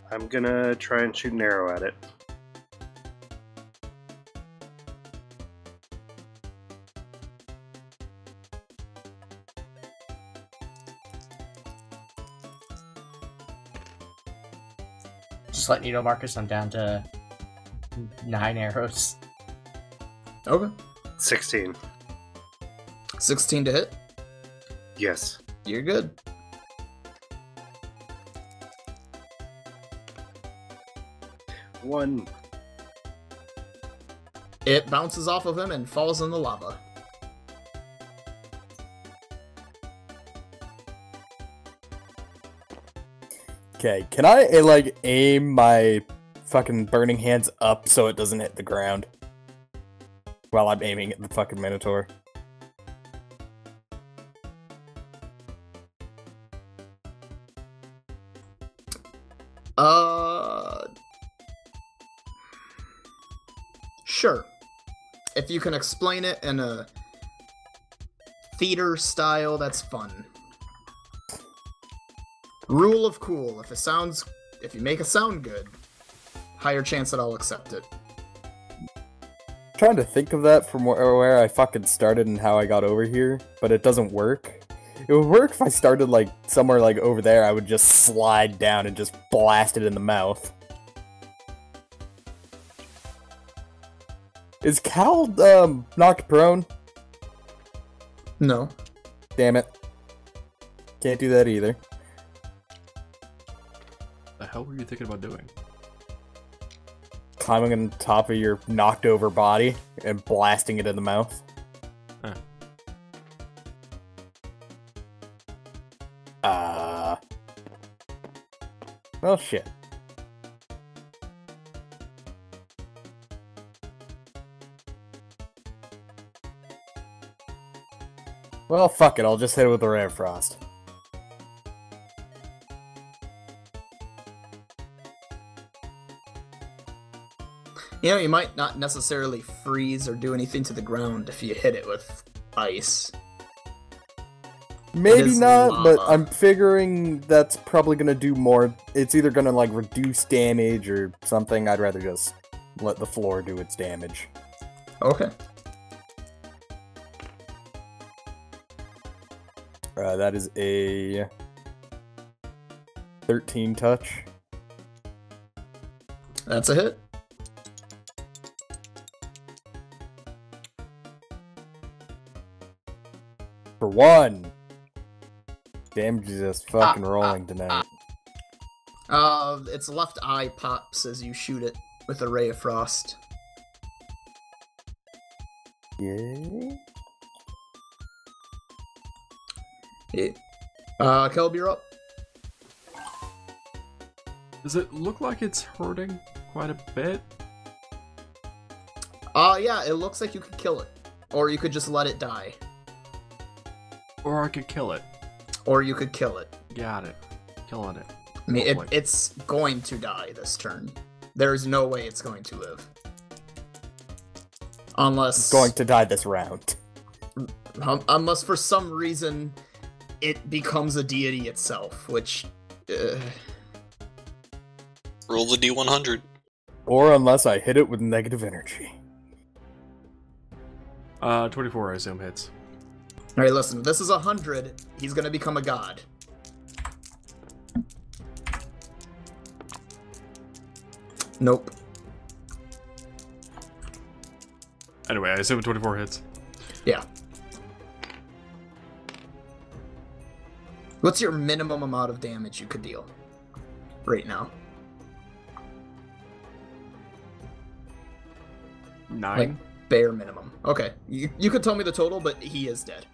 I'm gonna try and shoot an arrow at it. Just letting you know, Marcus, I'm down to 9 arrows. Okay. 16. 16 to hit. Yes. You're good. One. It bounces off of him and falls in the lava. Okay, can I, like, aim my fucking burning hands up so it doesn't hit the ground? While I'm aiming at the fucking Minotaur. Sure. If you can explain it in a theater style, that's fun. Rule of cool: if you make it sound good, higher chance that I'll accept it. Trying to think of that from where I fucking started and how I got over here, but it doesn't work. It would work if I started, like, somewhere, like, over there. I would just slide down and just blast it in the mouth. Is Cal, knocked prone? No. Damn it. Can't do that either. The hell were you thinking about doing? Climbing on top of your knocked over body and blasting it in the mouth. Huh. Well, shit. Well, fuck it, I'll just hit it with a Ray of Frost. You know, you might not necessarily freeze or do anything to the ground if you hit it with ice. Maybe not, lava. but I'm figuring that's probably gonna do more. It's either gonna, like, reduce damage or something. I'd rather just let the floor do its damage. Okay. That is a 13 touch. That's a hit. For 1! Damage is just fucking rolling tonight. Its left eye pops as you shoot it with a Ray of Frost. Yeah? Yeah. Kelb, you're up. Does it look like it's hurting quite a bit? Yeah, it looks like you could kill it. Or you could just let it die. Or I could kill it. Or you could kill it. Got it. Killing it. I mean, Hopefully. it's going to die this turn. There's no way it's going to live. Unless... It's going to die this round. Unless for some reason it becomes a deity itself, which... Roll the D100. Or unless I hit it with negative energy. 24, I assume, hits. Alright, listen, this is 100. He's gonna become a god. Nope. Anyway, I assume 24 hits. Yeah. What's your minimum amount of damage you could deal right now? 9? Like, bare minimum. Okay. You could tell me the total, but he is dead.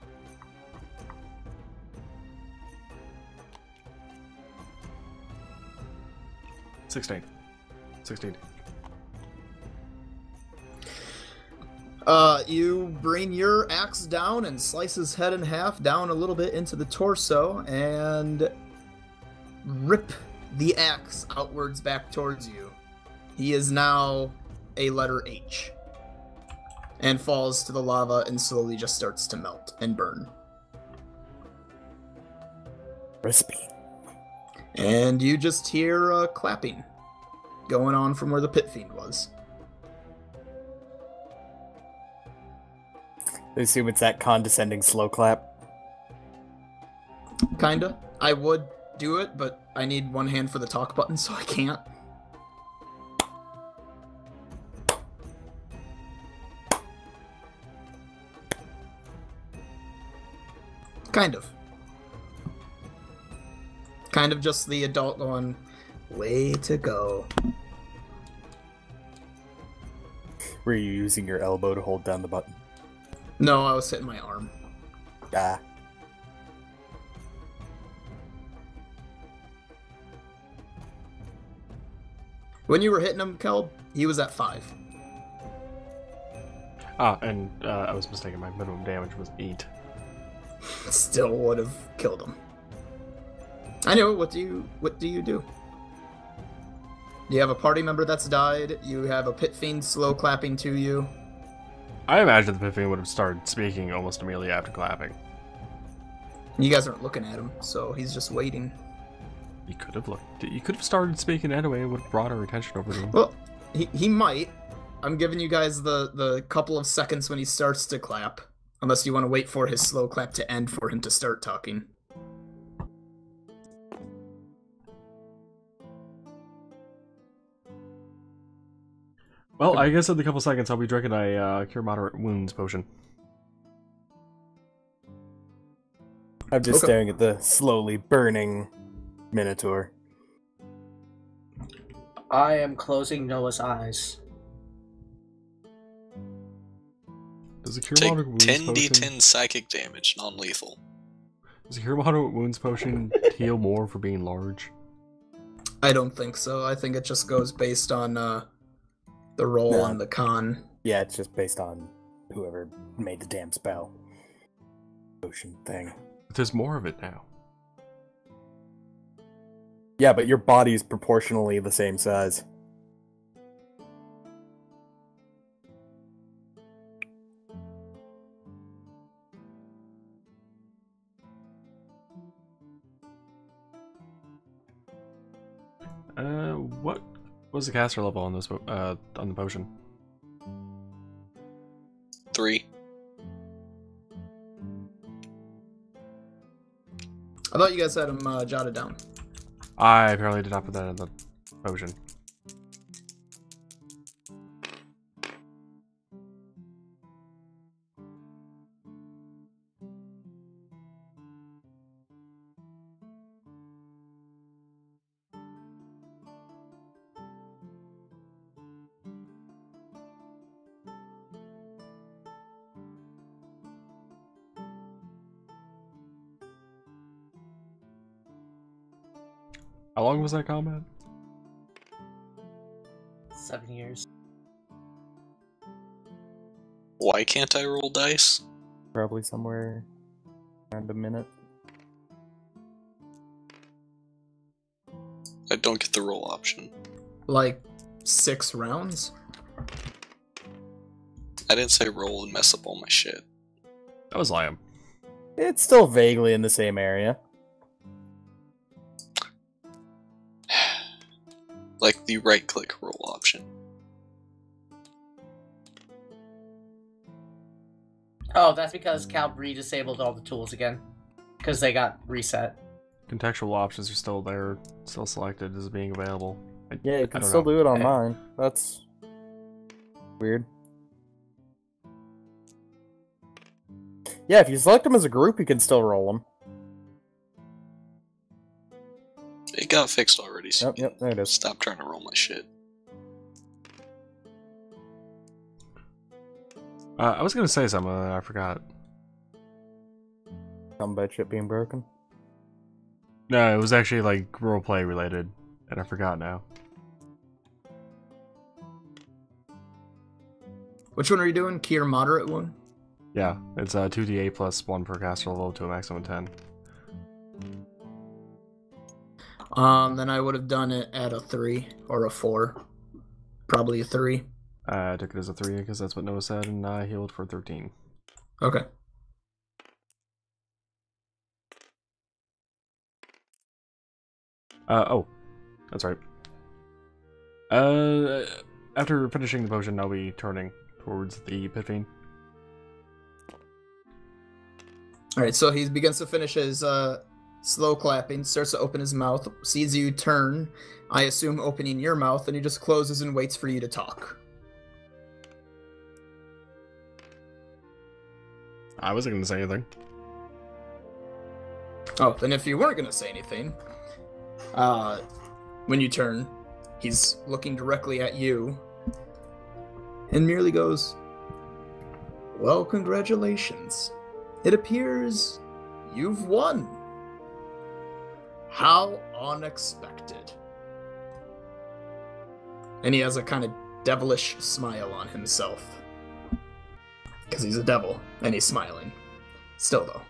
$16. You bring your axe down and slice his head in half, down a little bit into the torso, and rip the axe outwards back towards you. He is now a letter H, and falls to the lava and slowly just starts to melt and burn. Crispy. And you just hear clapping going on from where the pit fiend was. I assume it's that condescending slow clap. Kinda. I would do it, but I need one hand for the talk button, so I can't. Kind of. Kind of just the adult going, way to go. Were you using your elbow to hold down the button? No, I was hitting my arm. Ah. When you were hitting him, Kelb, he was at 5. Ah, and I was mistaken. My minimum damage was 8. Still would have killed him. I know. What do you do? You have a party member that's died. You have a pit fiend slow clapping to you. I imagine the Pippin would have started speaking almost immediately after clapping. You guys aren't looking at him, so he's just waiting. You could have looked. You could have started speaking anyway. It would have brought our attention over to him. Well, he might. I'm giving you guys the couple of seconds when he starts to clap. Unless you want to wait for his slow clap to end for him to start talking. Well, I guess in a couple seconds I'll be drinking a Cure Moderate Wounds potion. I'm just staring at the slowly burning Minotaur. I am closing Noah's eyes. Does a Cure Take Moderate Wounds 10d10 potion... psychic damage, non-lethal. Does a Cure Moderate Wounds potion heal more for being large? I don't think so. I think it just goes based on the roll and the con. Yeah, it's just based on whoever made the damn spell. Potion thing. But there's more of it now. Yeah, but your body's proportionally the same size. What was the caster level on this on the potion? 3. I thought you guys had him jotted down. I apparently did not put that in the potion. How long was that combat? 7 years. Why can't I roll dice? Probably somewhere around a minute. I don't get the roll option. Like 6 rounds? I didn't say roll and mess up all my shit. That was Liam. It's still vaguely in the same area. Like the right-click roll option. Oh, that's because Cal re-disabled all the tools again. Because they got reset. Contextual options are still there, still selected as being available. Yeah, you can don't still know. do it on mine. That's weird. Yeah, if you select them as a group, you can still roll them. It got fixed already, so Yep, there it is. stop trying to roll my shit. I was gonna say something, I forgot. Something about shit being broken. No, it was actually like roleplay related, and I forgot now. Which one are you doing? Key or moderate one? Yeah, it's 2d8 plus 1 per caster level to a maximum of 10. Then I would have done it at a 3 or a 4. Probably a 3. I took it as a 3 because that's what Noah said, and I healed for 13. Okay. Oh, that's right. After finishing the potion, I'll be turning towards the pit fiend. Alright, so he begins to finish his slow clapping, starts to open his mouth, sees you turn, I assume opening your mouth, and he just closes and waits for you to talk. I wasn't going to say anything. Oh, then if you weren't going to say anything, when you turn, he's looking directly at you and merely goes, "Well, congratulations. It appears you've won. How unexpected." And he has a kind of devilish smile on himself. Because he's a devil, and he's smiling. Still, though.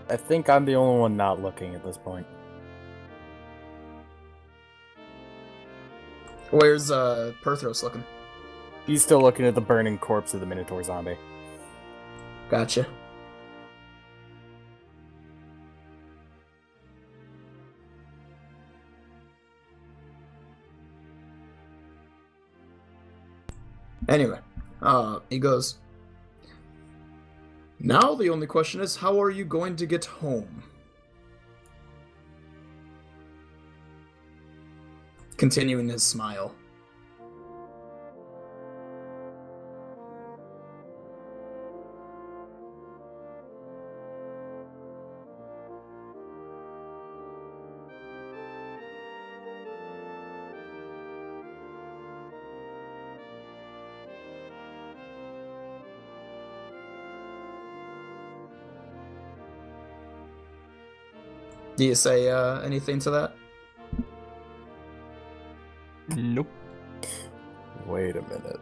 I think I'm the only one not looking at this point. Where's Perthros looking? He's still looking at the burning corpse of the Minotaur zombie. Gotcha. Anyway, he goes, "Now the only question is, how are you going to get home?" Continuing his smile. Do you say anything to that? Nope. Wait a minute.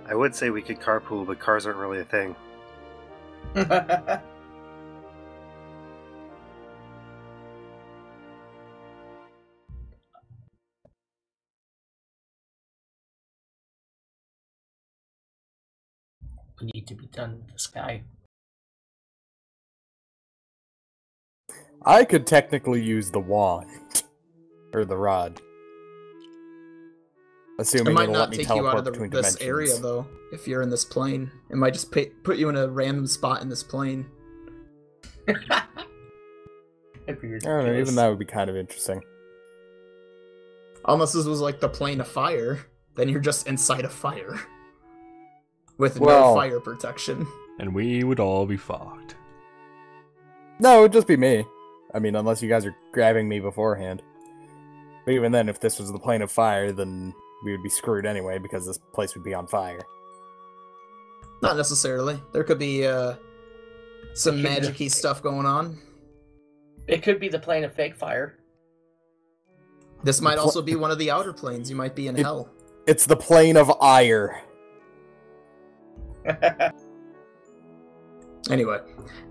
I would say we could carpool, but cars aren't really a thing. We need to be done with this guy. I could technically use the wand. Or the rod. It Assuming might it'll not let me take you out teleport of between this dimensions. area, though, if you're in this plane. It might just put you in a random spot in this plane. It'd be I don't know, ridiculous. even that would be kind of interesting. Unless this was like the plane of fire, then you're just inside a fire. With no Well- fire protection. And we would all be fucked. No, it would just be me. I mean, unless you guys are grabbing me beforehand. But even then, if this was the plane of fire, then we would be screwed anyway, because this place would be on fire. Not necessarily. There could be some magic-y stuff going on. It could be the plane of fake fire. This might also be one of the outer planes. You might be in hell. It's the plane of ire. Anyway,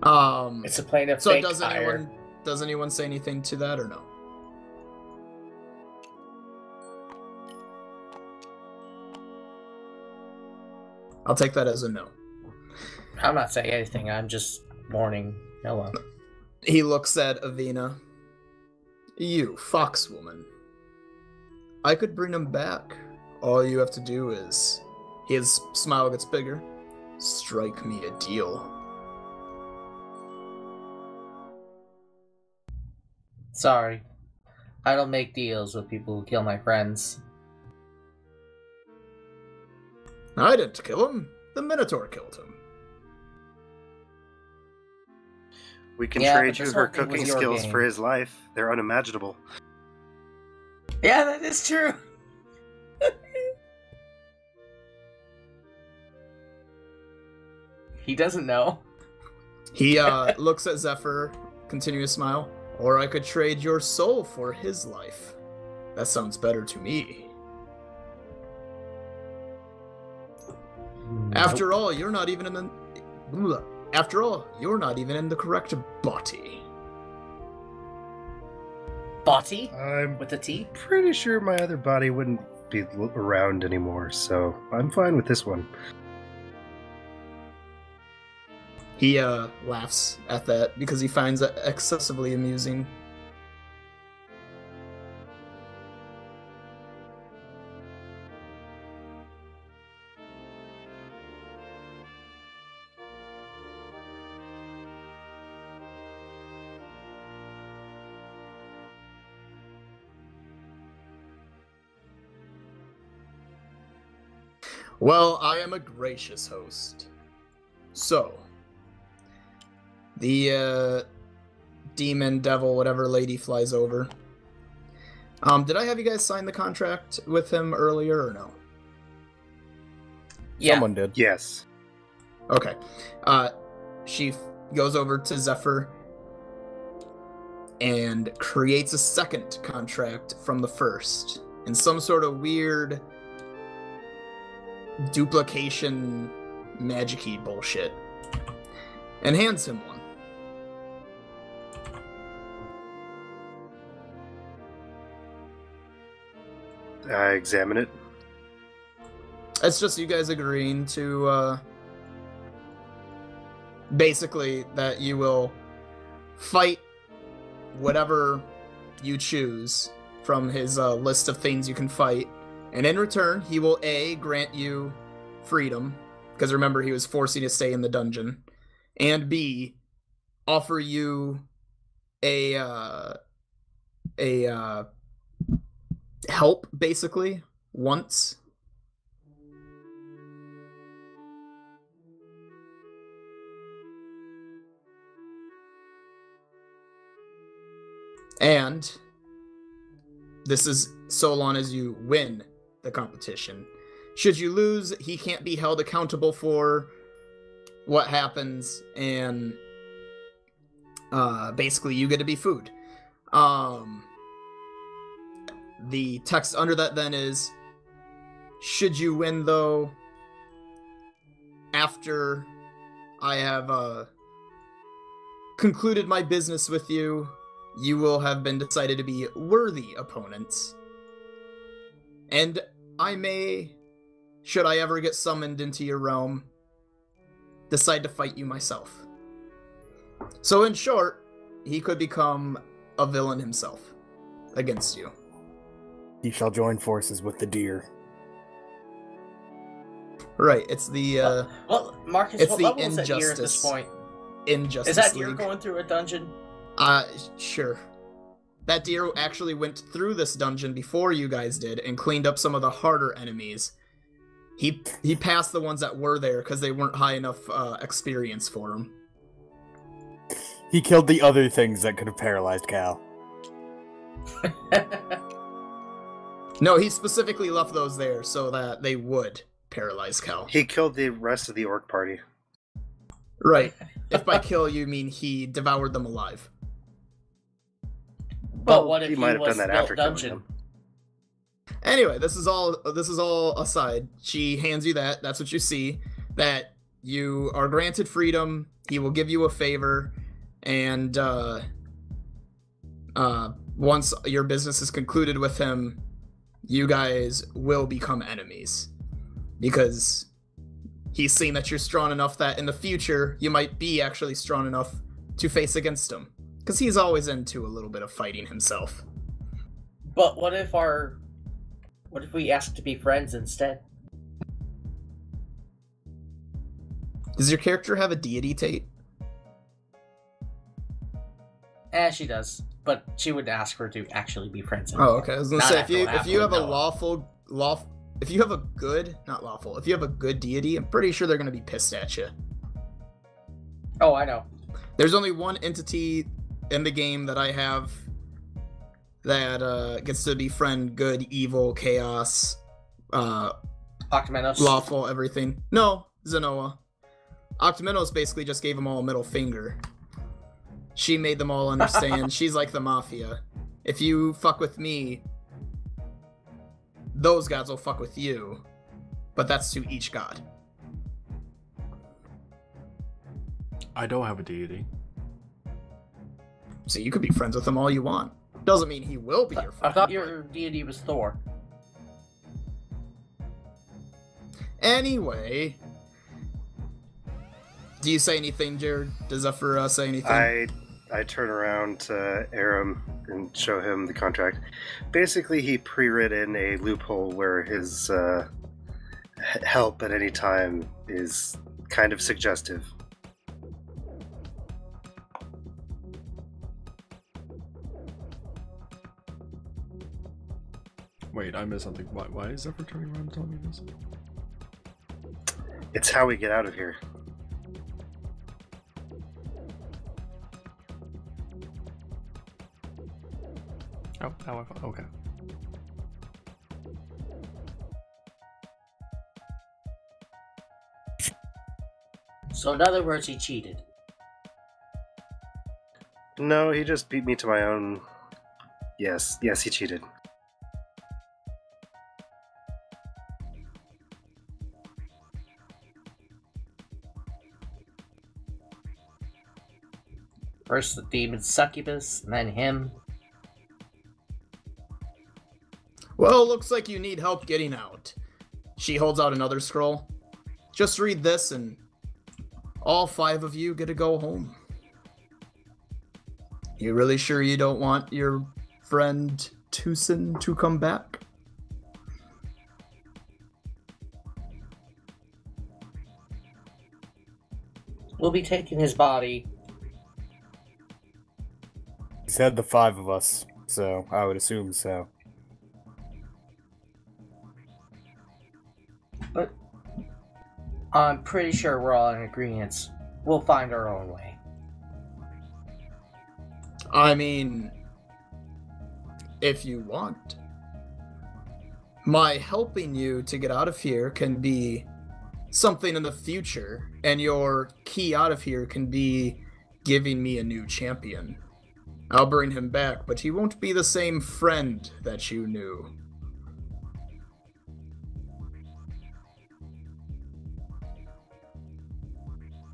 It's a plane of so fake does fire. anyone say anything to that or no? I'll take that as a no. I'm not saying anything. I'm just warning Noah. He looks at Avina. "You foxwoman. I could bring him back. All you have to do is..." His smile gets bigger. "Strike me a deal." Sorry. I don't make deals with people who kill my friends. I didn't kill him. The Minotaur killed him. We can Yeah, trade but you this her whole thing was cooking your skills game. for his life. They're unimaginable. Yeah, that is true. He doesn't know. He looks at Zephyr, continuous smile. "Or I could trade your soul for his life. That sounds better to me. After all, you're not even in the... After all, you're not even in the correct body." Body? I'm With a T? pretty sure my other body wouldn't be around anymore, so I'm fine with this one. He laughs at that because he finds it excessively amusing. Well, I am a gracious host. So, the demon, devil, whatever lady flies over. Did I have you guys sign the contract with him earlier or no? Yeah. Someone did. Yes. Okay. She goes over to Zephyr and creates a second contract from the first in some sort of weird duplication magic-y bullshit and hands him one. I examine it. It's just you guys agreeing to basically that you will fight whatever you choose from his list of things you can fight, and in return he will A, grant you freedom, because remember he was forcing you to stay in the dungeon, and B, offer you a help basically once. And this is so long as you win the competition. Should you lose, he can't be held accountable for what happens, and basically you get to be food. The text under that then is, should you win though, after I have concluded my business with you, you will have been decided to be worthy opponents. And I may, should I ever get summoned into your realm, decide to fight you myself. So in short, he could become a villain himself against you. He shall join forces with the deer. Right, it's the well, Marcus, it's what the level is that deer at this Injustice point? Injustice Is that deer League. going through a dungeon? Sure. That deer actually went through this dungeon before you guys did and cleaned up some of the harder enemies. He passed the ones that were there because they weren't high enough experience for him. He killed the other things that could have paralyzed Cal. No, he specifically left those there so that they would paralyze Cal. He killed the rest of the orc party. Right. If by kill you mean he devoured them alive. But what if he he might have was done that built after killing dungeon? them. Anyway, this is all aside. She hands you that. That's what you see. That you are granted freedom. He will give you a favor, and once your business is concluded with him, you guys will become enemies, because he's seen that you're strong enough that in the future you might be actually strong enough to face against him, because he's always into a little bit of fighting himself. But what if we ask to be friends instead? Does your character have a deity, Tate? She does, but she would ask her to actually be friends. Oh, anymore. okay. I was gonna Not say, after if you have a Noah. if you have a good, not lawful, if you have a good deity, I'm pretty sure they're gonna be pissed at you. Oh, I know. There's only one entity in the game that I have that gets to befriend good, evil, chaos, Octomenos. lawful, everything. No, Zenoa. Octomenos basically just gave them all a middle finger. She made them all understand. She's like the mafia. If you fuck with me, those gods will fuck with you. But that's to each god. I don't have a deity. So you could be friends with him all you want. Doesn't mean he will be your I friend. thought your deity was Thor. Anyway, Do you say anything, Jared? Does Zephyr say anything? I turn around to Aram and show him the contract. Basically, he pre-read in a loophole where his help at any time is kind of suggestive. Wait, I missed something. Why is Zephyr turning around and telling me this? It's how we get out of here. Oh, now I okay. So in other words, he cheated. No, he just beat me to my own... Yes, he cheated. First the demon succubus, and then him. Well, looks like you need help getting out. She holds out another scroll. Just read this and all 5 of you get to go home. You really sure you don't want your friend Tucson to come back? We'll be taking his body. He said the 5 of us, so I would assume so. But I'm pretty sure we're all in agreement. We'll find our own way. I mean, if you want. My helping you to get out of here can be something in the future, and your key out of here can be giving me a new champion. I'll bring him back, but he won't be the same friend that you knew.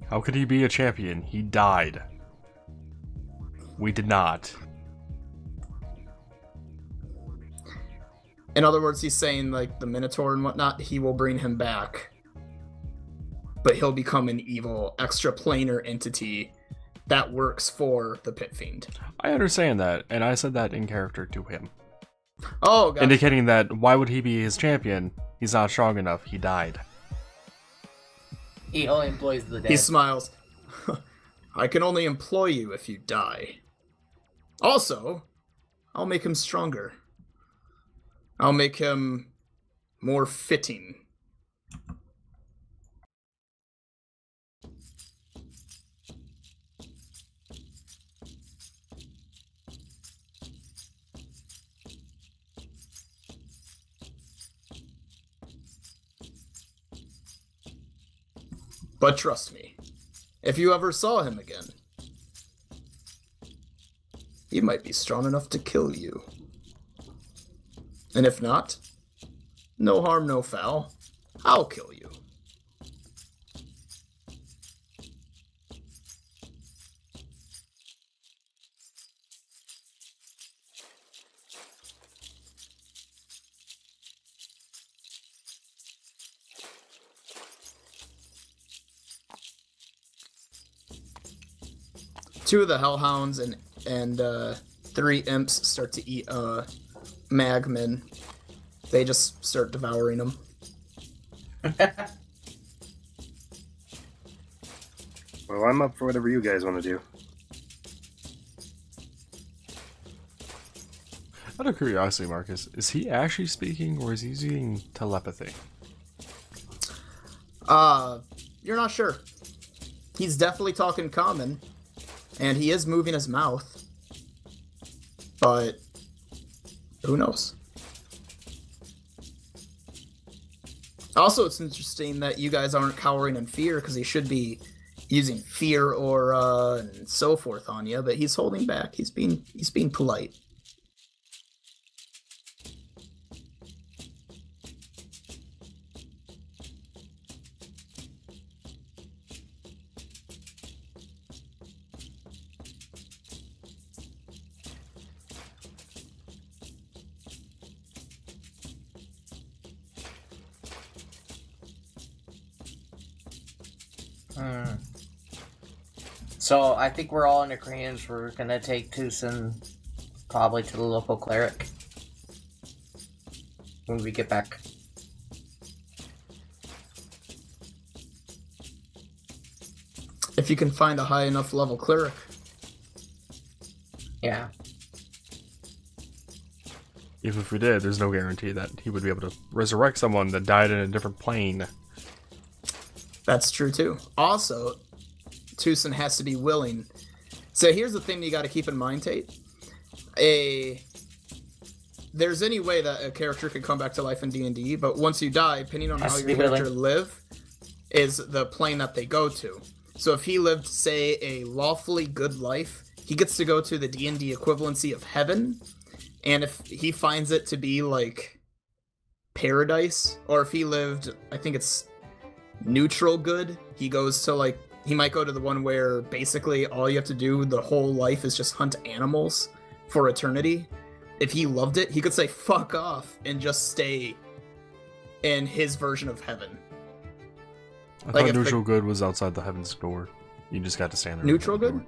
How could he be a champion? He died. We did not. In other words, he's saying, like, the Minotaur and whatnot, he will bring him back. But he'll become an evil, extra-planar entity that works for the Pit Fiend. I understand that, and I said that in character to him. Oh, gotcha. Indicating that why would he be his champion? He's not strong enough. He died. He only employs the dead. He smiles. I can only employ you if you die. Also, I'll make him stronger. I'll make him more fitting. But trust me, if you ever saw him again, he might be strong enough to kill you. And if not, no harm, no foul. I'll kill you. Two of the hellhounds and 3 imps start to eat magmen. They just start devouring them. Well, I'm up for whatever you guys want to do. Out of curiosity, Marcus, is he actually speaking or is he using telepathy? You're not sure. He's definitely talking common, and he is moving his mouth. But who knows? Also, it's interesting that you guys aren't cowering in fear, because he should be using fear aura and so forth on you, but he's holding back. He's being polite. So I think we're all in agreement. We're gonna take Tucson probably to the local cleric when we get back. If you can find a high enough level cleric. Yeah. Even if we did, there's no guarantee that he would be able to resurrect someone that died in a different plane. That's true too. Also, Tucson has to be willing. So here's the thing you got to keep in mind, Tate. There's any way that a character could come back to life in D&D, but once you die, depending on how your character live, is the plane that they go to. So if he lived, say, a lawfully good life, he gets to go to the D&D equivalency of heaven, and if he finds it to be, like, paradise, or if he lived, I think it's neutral good, he goes to, like, he might go to the one where basically all you have to do the whole life is just hunt animals for eternity. If he loved it, he could say fuck off and just stay in his version of heaven. I thought neutral good was outside the heaven's door. You just got to stand there. Neutral good?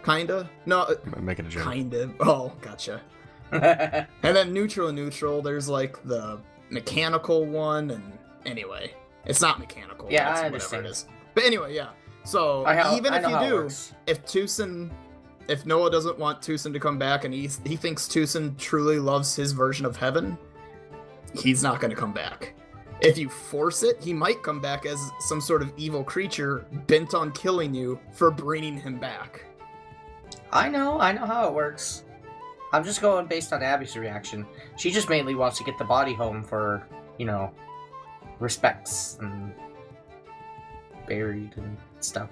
Kinda? No. I'm making a joke. Kinda. Oh, gotcha. And then neutral, there's like the mechanical one, and anyway. It's not mechanical. Yeah, I understand. It is. But anyway, yeah. So, even if you do, if Noah doesn't want Tucson to come back and he thinks Tucson truly loves his version of heaven, he's not going to come back. If you force it, he might come back as some sort of evil creature bent on killing you for bringing him back. I know how it works. I'm just going based on Abby's reaction. She just mainly wants to get the body home for, respects and buried and stuff.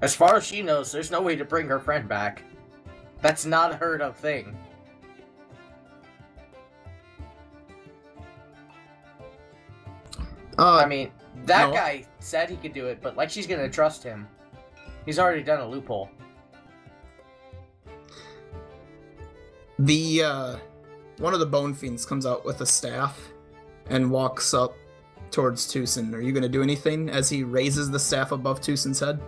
As far as she knows, there's no way to bring her friend back. That's not a heard of thing. I mean, that guy said he could do it, but like she's gonna trust him. He's already done a loophole. One of the Bone Fiends comes out with a staff and walks up towards Tucson. Are you gonna do anything as he raises the staff above Tucson's head?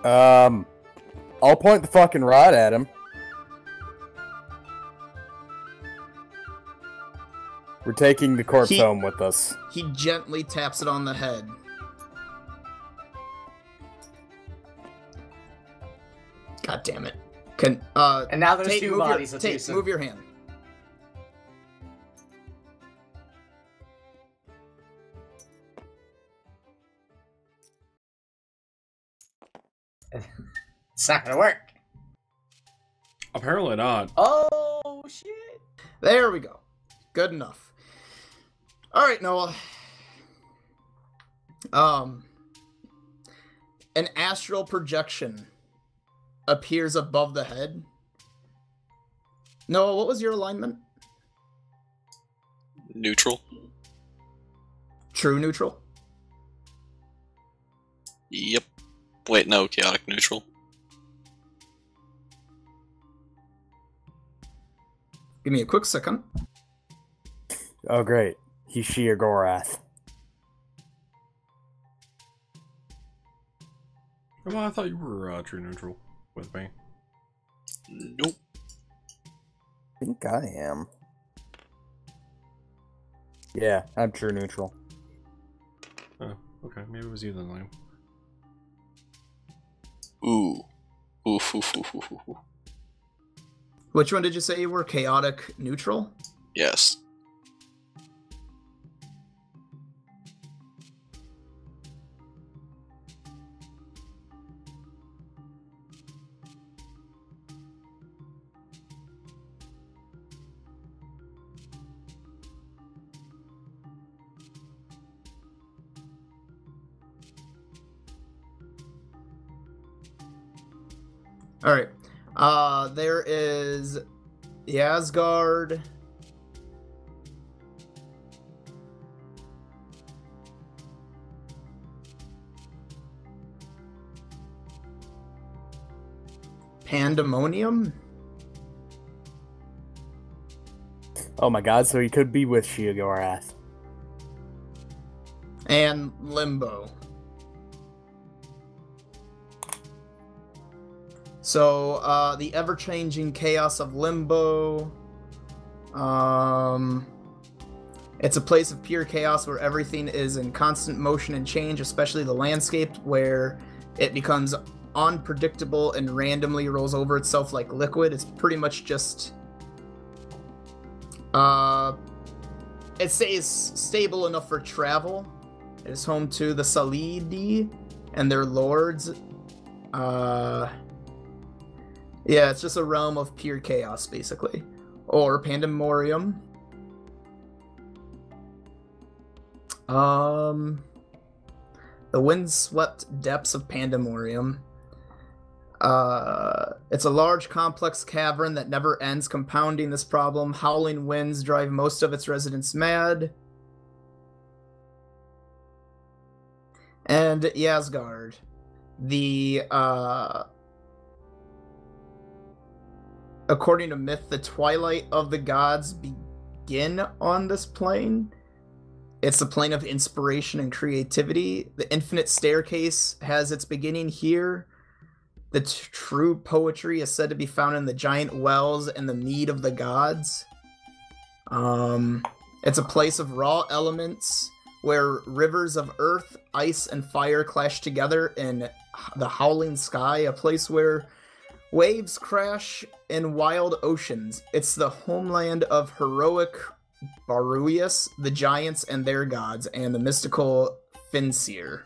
I'll point the fucking rod at him. We're taking the corpse home with us. He gently taps it on the head. God damn it. And now there's two bodies of Tucson. Move your hand. It's not gonna work. Apparently not. Oh, shit. There we go. Good enough. Alright, Noah. An astral projection appears above the head. Noah, what was your alignment? Neutral. True neutral? Yep. Wait, no, chaotic neutral. Give me a quick second. Oh, great. He's Shia Gorath. Well, I thought you were true neutral with me. Nope. I think I am. Yeah, I'm true neutral. Oh, okay. Maybe it was you then, Liam. Ooh. Oof, oof, oof, oof, oof. Which one did you say you were? Chaotic neutral? Yes. Alright. There is Yasgard. Pandemonium? Oh my god, so he could be with Sheogorath. And Limbo. So, the ever-changing chaos of Limbo. It's a place of pure chaos where everything is in constant motion and change, especially the landscape, where it becomes unpredictable and randomly rolls over itself like liquid. It's pretty much just... it stays stable enough for travel. It is home to the Salidi and their lords. Yeah, it's just a realm of pure chaos, basically. Or Pandemorium. The windswept depths of Pandemorium. It's a large, complex cavern that never ends, compounding this problem. Howling winds drive most of its residents mad. And Yasgard. According to myth, the twilight of the gods begin on this plane. It's the plane of inspiration and creativity. The infinite staircase has its beginning here. The true poetry is said to be found in the giant wells and the mead of the gods. It's a place of raw elements where rivers of earth, ice, and fire clash together in the howling sky, a place where waves crash in wild oceans. It's the homeland of heroic Baruius, the giants and their gods, and the mystical Finseer.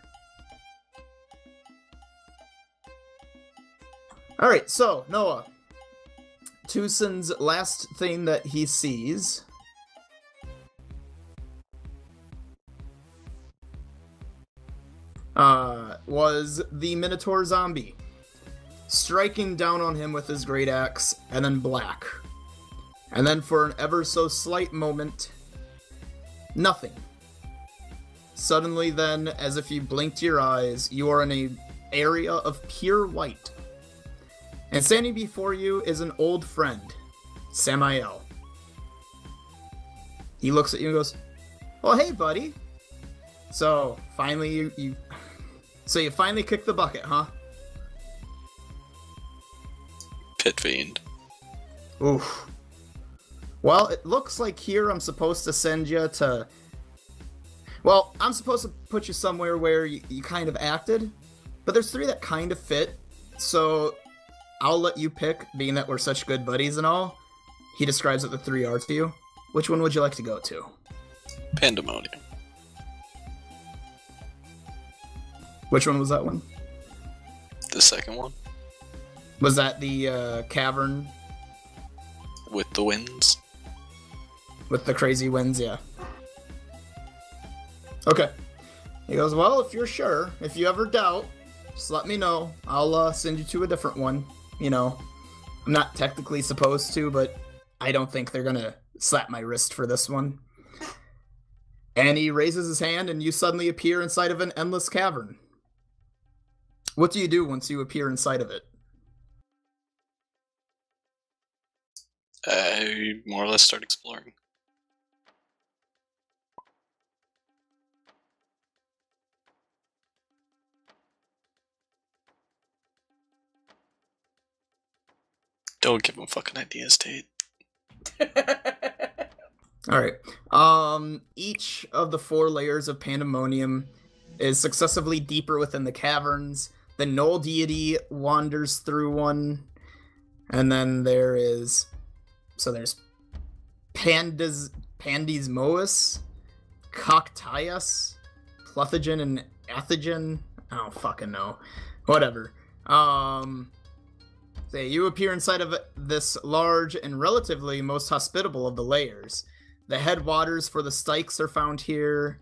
Alright, so, Noah. Tucson's last thing that he sees... was the Minotaur zombie. Striking down on him with his great axe, and then black. And then for an ever so slight moment, nothing. Suddenly then, as if you blinked your eyes, you are in an area of pure white. And standing before you is an old friend, Samael. He looks at you and goes, "Oh, hey, buddy. So, finally you finally kicked the bucket, huh?" Pit Fiend. Oof. Well, it looks like here I'm supposed to send you to... Well, I'm supposed to put you somewhere where you kind of acted, but there's 3 that kind of fit, so I'll let you pick, being that we're such good buddies and all. He describes what the 3 are to you. Which one would you like to go to? Pandemonium. Which one was that one? The second one. Was that the cavern? With the winds. With the crazy winds, yeah. Okay. He goes, "Well, if you're sure, if you ever doubt, just let me know. I'll send you to a different one. You know, I'm not technically supposed to, but I don't think they're gonna slap my wrist for this one." And he raises his hand, and you suddenly appear inside of an endless cavern. What do you do once you appear inside of it? I more or less start exploring. Don't give him fucking ideas, Tate. Alright. Each of the 4 layers of Pandemonium is successively deeper within the caverns. The Null Deity wanders through one. And then there's Pandismois, Coctius, Pluthogen, and Athogen. I don't fucking know. Whatever. You appear inside of this large and relatively most hospitable of the layers. The headwaters for the Styx are found here.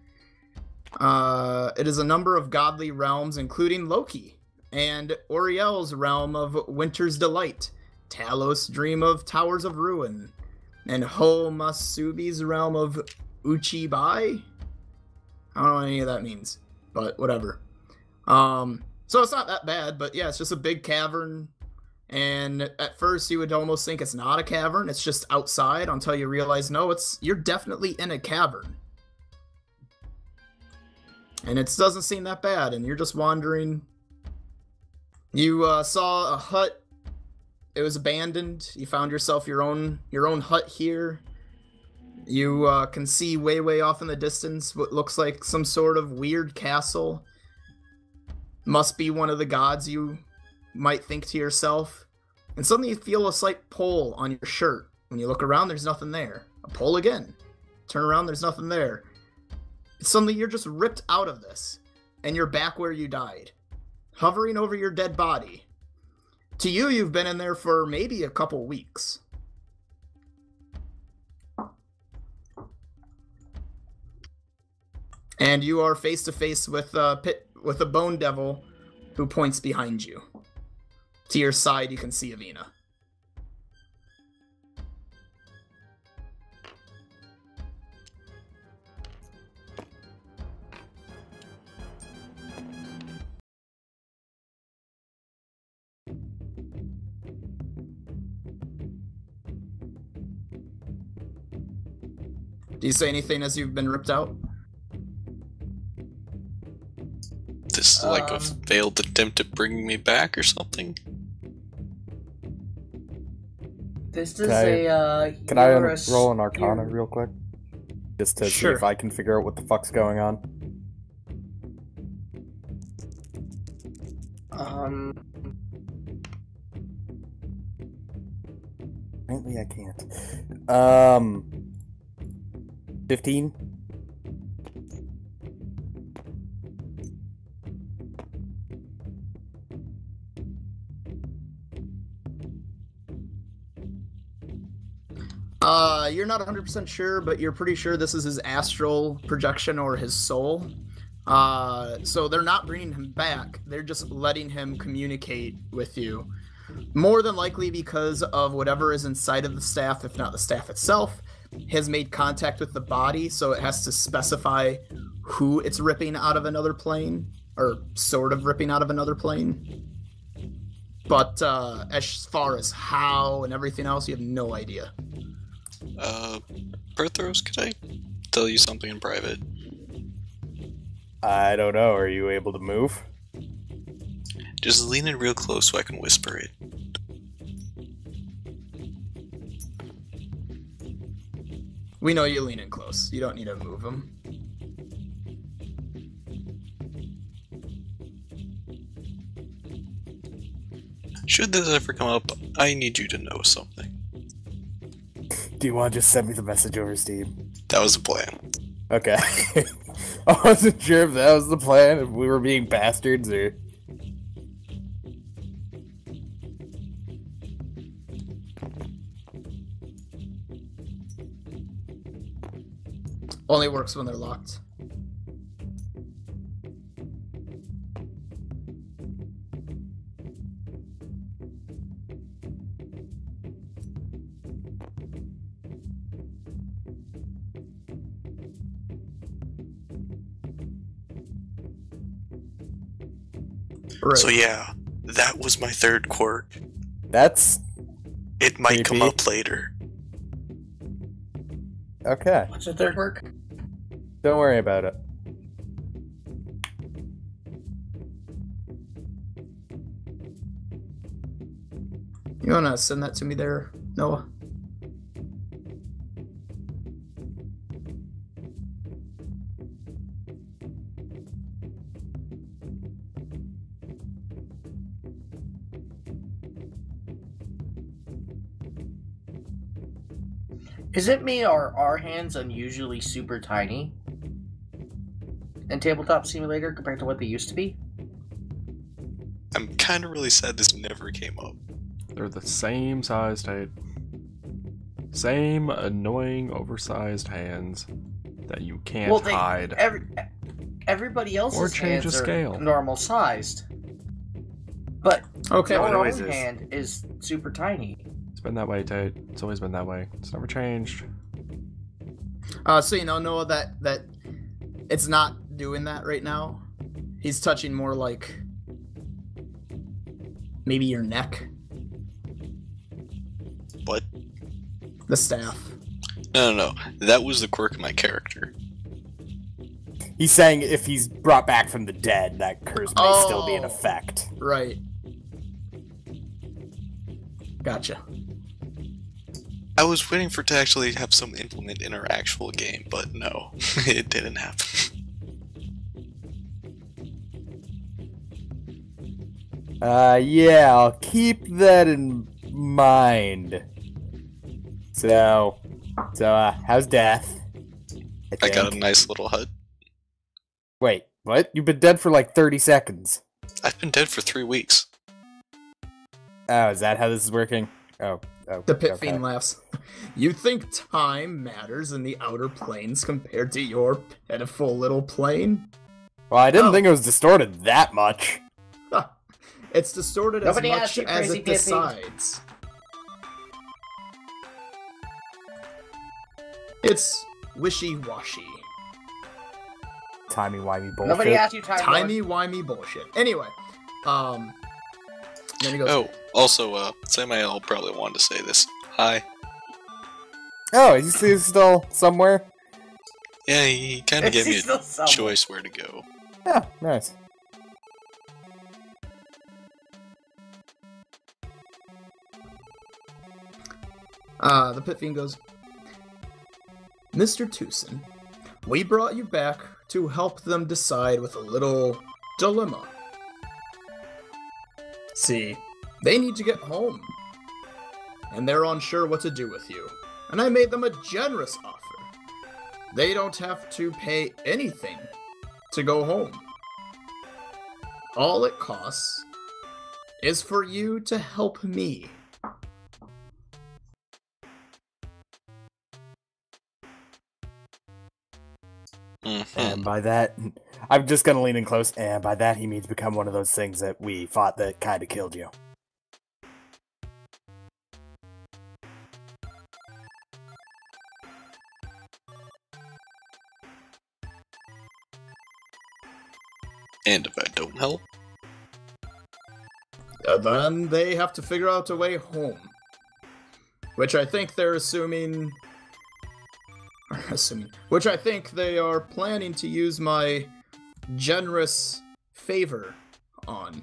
It is a number of godly realms, including Loki, and Oriel's realm of Winter's Delight, Talos' dream of Towers of Ruin, and Homasubi's realm of Uchibai? I don't know what any of that means, but whatever. So it's not that bad, but yeah, it's just a big cavern. And at first you would almost think it's not a cavern, it's just outside, until you realize, no, you're definitely in a cavern. And it doesn't seem that bad, and you're just wandering. You saw a hut. It was abandoned. You found yourself your own hut here. You can see way off in the distance what looks like some sort of weird castle. Must be one of the gods, you might think to yourself. And suddenly you feel a slight pull on your shirt. When you look around, there's nothing there. A pull again. Turn around, there's nothing there. Suddenly you're just ripped out of this, and you're back where you died, hovering over your dead body. To you, you've been in there for maybe a couple weeks. And you are face to face with a bone devil who points behind you. To your side, you can see Avina. Do you say anything as you've been ripped out? This is like a failed attempt at bringing me back or something. This is Can I roll an Arcana real quick? Just to see Sure. if I can figure out what the fuck's going on. Apparently I can't. 15? You're not 100% sure, but you're pretty sure this is his astral projection or his soul. So they're not bringing him back. They're just letting him communicate with you. More than likely because of whatever is inside of the staff, if not the staff itself, has made contact with the body, so it has to specify who it's ripping out of another plane, or sort of ripping out of another plane. But as far as how and everything else, you have no idea. Perthros, could I tell you something in private? I don't know. Are you able to move? Just lean in real close so I can whisper it. We know you lean in close. You don't need to move him. Should this ever come up, I need you to know something. Do you want to just send me the message over Steam? That was the plan. Okay. I wasn't sure if that was the plan, if we were being bastards, or... Only works when they're locked. Right. So yeah, that was my third quirk. That's... It might come creepy. up later. Okay. What's the third work? Don't worry about it. You wanna send that to me there, Noah? Is it me, or are our hands unusually super tiny in Tabletop Simulator compared to what they used to be? I'm kind of really sad this never came up. They're the same size, Tate. Same annoying, oversized hands that you can't hide. Everybody else's Or change hands the scale. are normal sized, but Okay. your own noises. hand is super tiny. It's been that way, Tate. It's always been that way. It's never changed. So you know, Noah, that it's not doing that right now. He's touching more like maybe your neck. The staff. No. That was the quirk of my character. He's saying if he's brought back from the dead, that curse may still be in effect. Right. Gotcha. I was waiting for it to actually have some implement in our actual game, but no, it didn't happen. Yeah, I'll keep that in mind. So, how's death? I got a nice little hut. Wait, what? You've been dead for like 30 seconds. I've been dead for 3 weeks. Oh, is that how this is working? Oh. The Pit Fiend laughs. You think time matters in the outer planes compared to your pitiful little plane? Well, I didn't think it was distorted that much. It's distorted Nobody as asked much you, as crazy it Pit Fiend. decides. It's wishy-washy. Timey-wimey bullshit. Nobody asked you, Timey-wimey bullshit. Anyway, then he goes... Oh, also, Samael probably wanted to say this. Hi. Oh, is he still somewhere? Yeah, he kind of gave me Still a somewhere. choice where to go. Yeah, nice. The Pit Fiend goes, Mr. Tewson, we brought you back to help them decide with a little dilemma. See, they need to get home, and they're unsure what to do with you, and I made them a generous offer. They don't have to pay anything to go home. All it costs is for you to help me. And by that, I'm just gonna lean in close, and by that he means become one of those things that we fought that kinda killed you. And if I don't help? Then they have to figure out a way home. Which I think they're assuming... Which I think they are planning to use my generous favor on.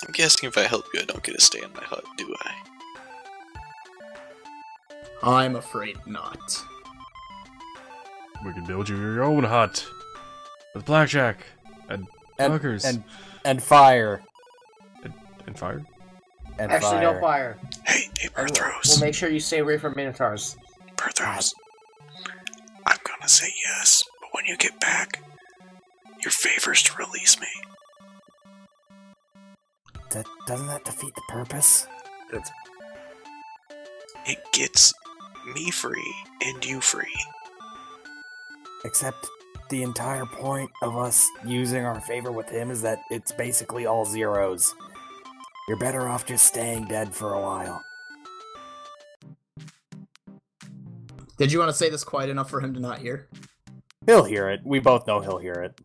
I'm guessing if I help you, I don't get to stay in my hut, do I? I'm afraid not. We can build you your own hut with blackjack and hookers and fire. And fire. And Actually, fire. no fire. Hey, And Berthros. we'll make sure you stay away from Minotaurs. Berthros. I'm gonna say yes, but when you get back, your favor's to release me. Doesn't that defeat the purpose? It gets me free and you free. Except the entire point of us using our favor with him is that it's basically all zeros. You're better off just staying dead for a while. Did you want to say this quiet enough for him to not hear? He'll hear it. We both know he'll hear it.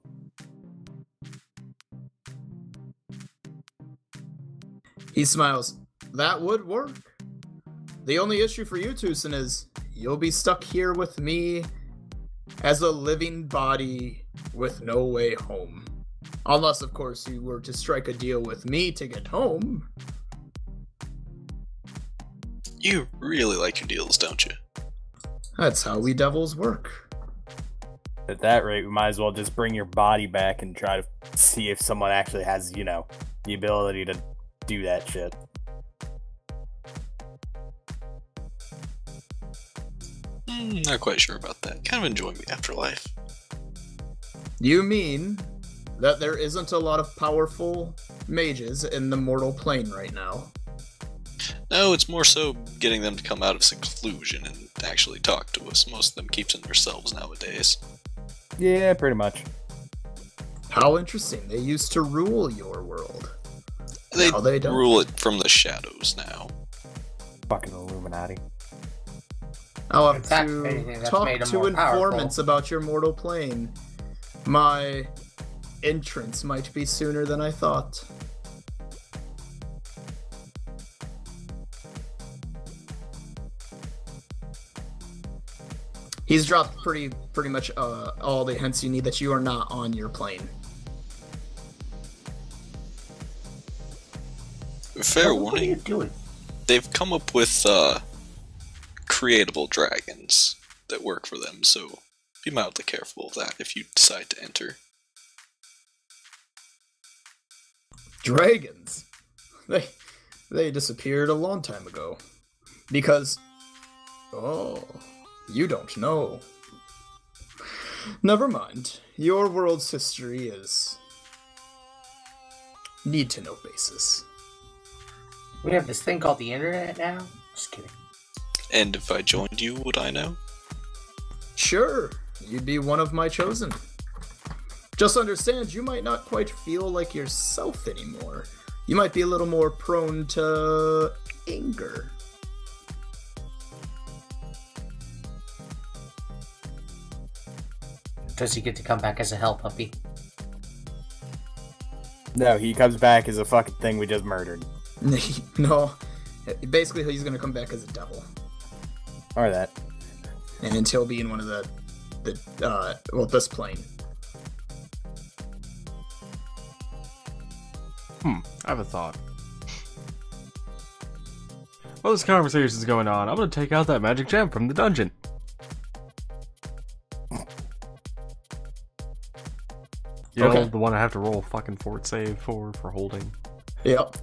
He smiles. That would work. The only issue for you, Tewson, is you'll be stuck here with me as a living body with no way home. Unless, of course, you were to strike a deal with me to get home. You really like your deals, don't you? That's how we devils work. At that rate, we might as well just bring your body back and try to see if someone actually has, the ability to do that shit. Not quite sure about that. Kind of enjoying the afterlife. You mean that there isn't a lot of powerful mages in the mortal plane right now? No, it's more so getting them to come out of seclusion and actually talk to us. Most of them keep to themselves nowadays. Yeah, pretty much. How interesting. They used to rule your world. They don't. Rule it from the shadows now. Fucking Illuminati. I'll have to talk to informants about your mortal plane. My entrance might be sooner than I thought. He's dropped pretty much all the hints you need that you are not on your plane. Fair warning. What are you doing? They've come up with creatable dragons that work for them, so be mildly careful of that if you decide to enter. Dragons? They disappeared a long time ago. Because... Oh... You don't know. Never mind. Your world's history is... need-to-know basis. We have this thing called the internet now? Just kidding. And if I joined you, would I know? Sure. You'd be one of my chosen. Just understand, you might not quite feel like yourself anymore. You might be a little more prone to... anger. Does he get to come back as a hell puppy? No, he comes back as a fucking thing we just murdered. No. Basically, he's gonna come back as a devil. Or that. And until being one of this plane. I have a thought. While this conversation is going on, I'm gonna take out that magic gem from the dungeon. You know, the one I have to roll a fucking fort save for holding. Yep.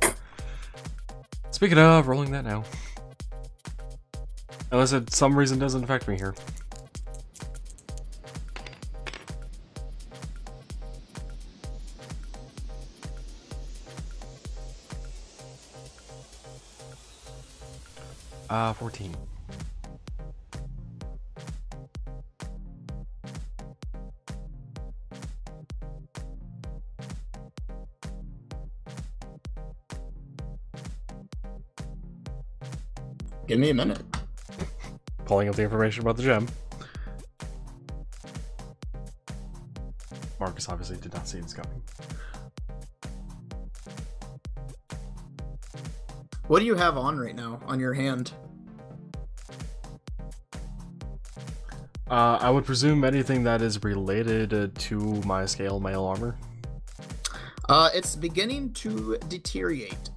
Speaking of, rolling that now. Unless it some reason doesn't affect me here. Ah, 14. Give me a minute. Pulling up the information about the gem. Marcus obviously did not see this coming. What do you have on right now, on your hand? I would presume anything that is related to my scale mail armor. It's beginning to deteriorate.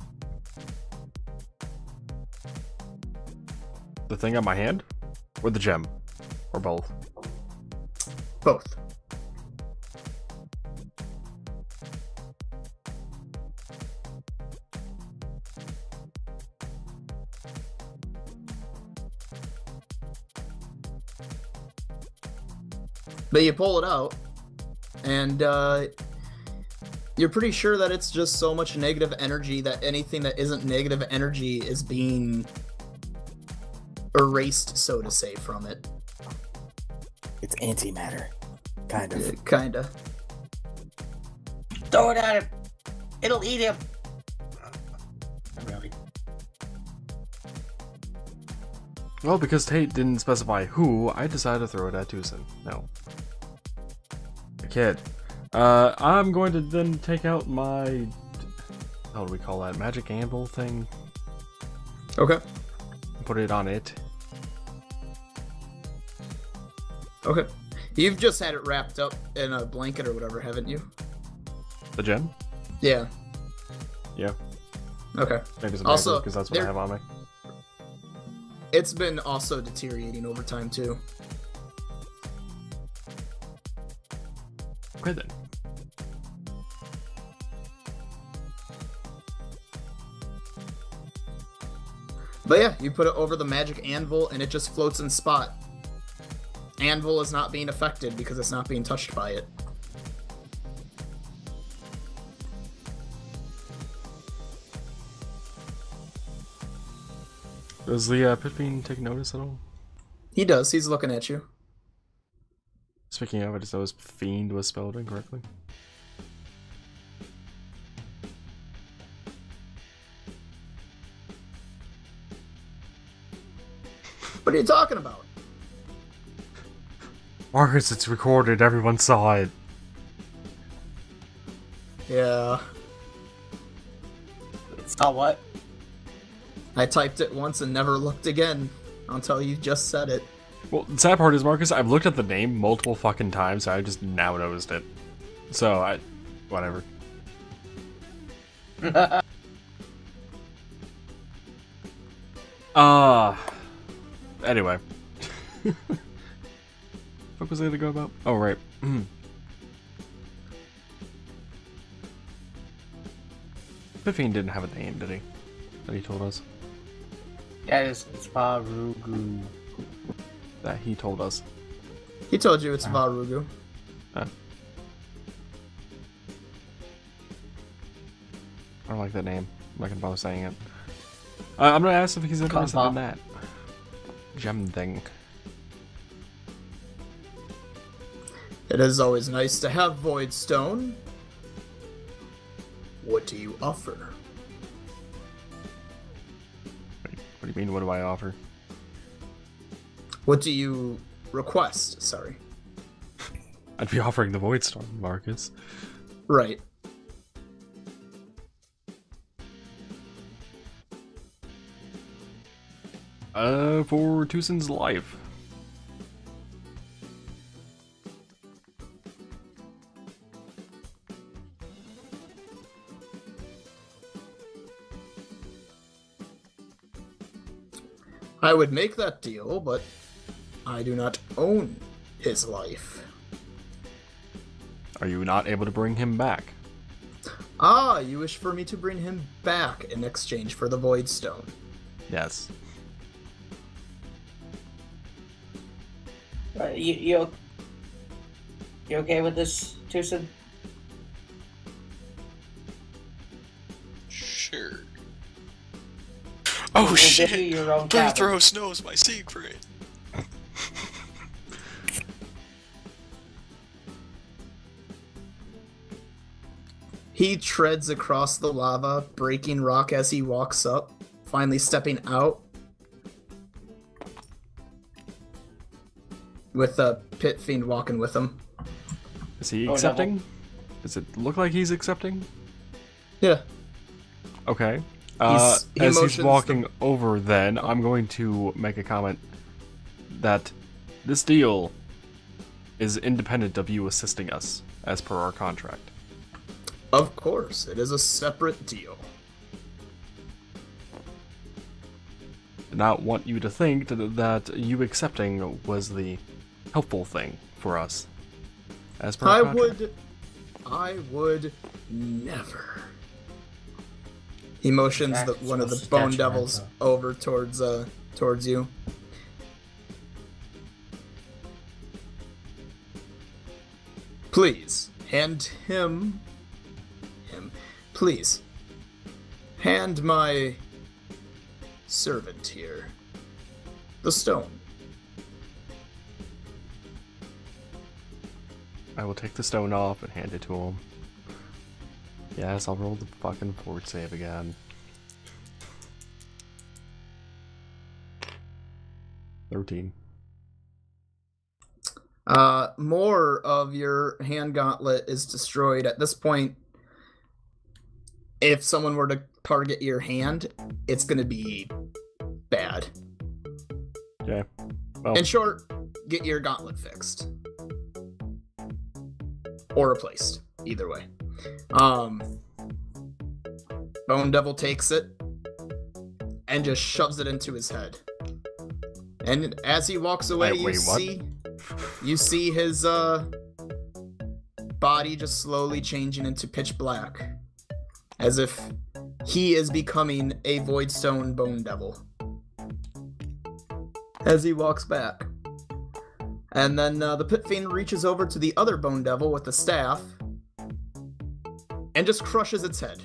The thing on my hand? Or the gem? Or both? Both. But you pull it out, and you're pretty sure that it's just so much negative energy that anything that isn't negative energy is being erased, so to say, from it. It's antimatter. Kind of. Kinda. Throw it at him! It'll eat him! Not really. Well, because Tate didn't specify who, I decided to throw it at Tucson. No. Kid. I'm going to then take out my... how do we call that? Magic anvil thing? Okay. Put it on it. Okay. You've just had it wrapped up in a blanket or whatever, haven't you? The gem? Yeah. Yeah. Okay. Maybe some also, because that's what I have on me. It's been also deteriorating over time, too. Okay, then. But yeah, you put it over the magic anvil and it just floats in spot. Anvil is not being affected because it's not being touched by it. Does the Pippin take notice at all? He does. He's looking at you. Speaking of, I just noticed Fiend was spelled incorrectly. What are you talking about? Marcus, it's recorded. Everyone saw it. Yeah. Saw what? I typed it once and never looked again until you just said it. Well, the sad part is, Marcus, I've looked at the name multiple fucking times, so I just now noticed it. So, whatever. Anyway. What was I gonna go about? Oh, right. Pippin didn't have a name, did he? That he told us. Yeah, it's Varugu. That he told us. He told you it's Varugu. I don't like that name. I'm not gonna bother saying it. I'm gonna ask if he's interested in that gem thing. It is always nice to have Void Stone. What do you offer? Wait, what do you mean, what do I offer? What do you request? Sorry. I'd be offering the Void Storm, Marcus. Right. For Tucson's life. I would make that deal, but I do not own his life. Are you not able to bring him back? Ah, you wish for me to bring him back in exchange for the Void Stone. Yes. You okay with this, Tucson? Sure. Oh We'll shit! give you your own cabin. Throws knows my secret. He treads across the lava, breaking rock as he walks up, finally stepping out. With a pit fiend walking with him. Is he accepting? Does it look like he's accepting? Yeah. Okay. He as he's walking over, then, I'm going to make a comment that this deal is independent of you assisting us, as per our contract. Of course, it is a separate deal. I not want you to think that you accepting was the helpful thing for us, as per our contract. I would never. He motions one of the bone devils over towards you. Please hand him. Please hand my servant here the stone. I will take the stone off and hand it to him. Yes, I'll roll the fucking fort save again. 13. More of your hand gauntlet is destroyed. At this point, if someone were to target your hand, it's gonna be bad. Okay. Well, In short, get your gauntlet fixed. Or replaced. Either way. Bone Devil takes it and just shoves it into his head. And as he walks away, you see his body just slowly changing into pitch black. As if he is becoming a Voidstone Bone Devil. As he walks back. And then the Pit Fiend reaches over to the other Bone Devil with the staff and just crushes its head.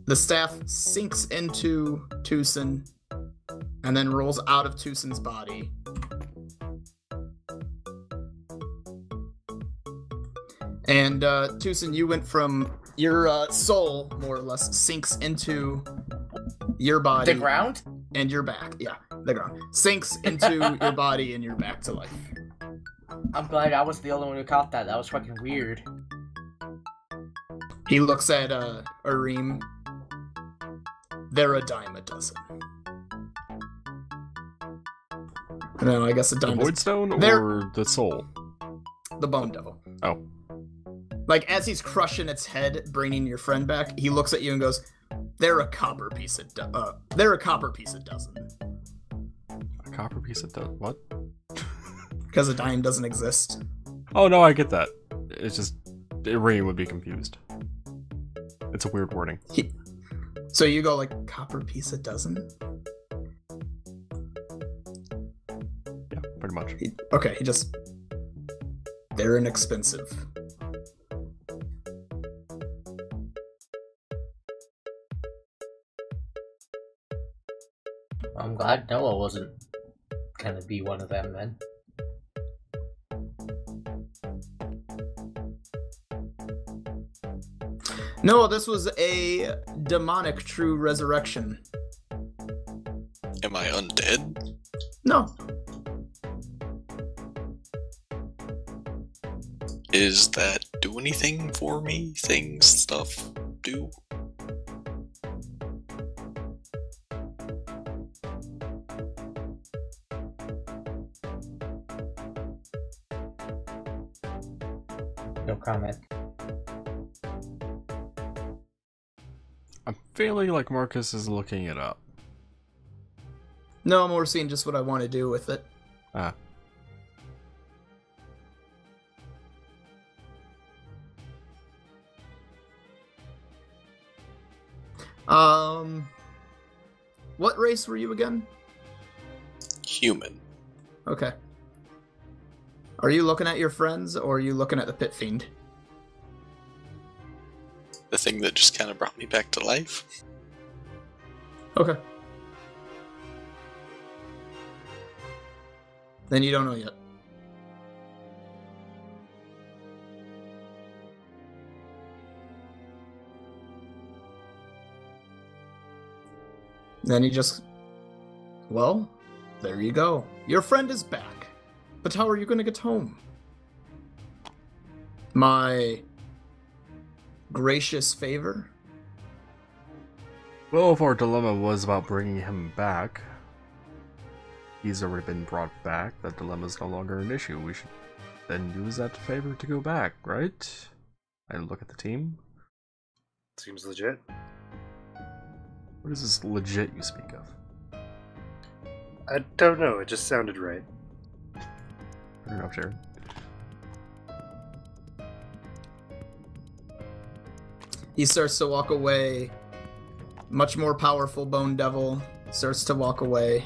The staff sinks into Tucson and then rolls out of Tucson's body. And Tucson, you went from your soul, more or less, sinks into your body. The ground? And your back. Yeah, the ground. Sinks into your body and you're back to life. I'm glad I was the only one who caught that. That was fucking weird. He looks at Arim. They're a dime a dozen. No, I guess a The dime. Void Stone or They're- the soul? The Bone Devil. Oh. Like, as he's crushing its head, bringing your friend back, he looks at you and goes, "They're a copper piece a dozen." A copper piece of what? Because a dime doesn't exist. Oh no, I get that. It's just Ray would be confused. It's a weird wording. So you go like, copper piece a dozen? Yeah, pretty much. Okay, he just... They're inexpensive. I'm glad Noah wasn't gonna be one of them then. No, this was a demonic true resurrection. Am I undead? No. Is that do anything for me? Things, stuff, do? No comment. I'm feeling like Marcus is looking it up. No, I'm more seeing just what I want to do with it. Ah. What race were you again? Human. Okay. Are you looking at your friends, or are you looking at the Pit Fiend? The thing that just kind of brought me back to life. Okay. Then you don't know yet. Then you just... Well, there you go. Your friend is back. But how are you going to get home? My gracious favor? Well, if our dilemma was about bringing him back, he's already been brought back. That dilemma's no longer an issue. We should then use that favor to go back, right? I look at the team. Seems legit. What is this legit you speak of? I don't know, it just sounded right. Fair enough, Jared. He starts to walk away. Much more powerful Bone Devil starts to walk away.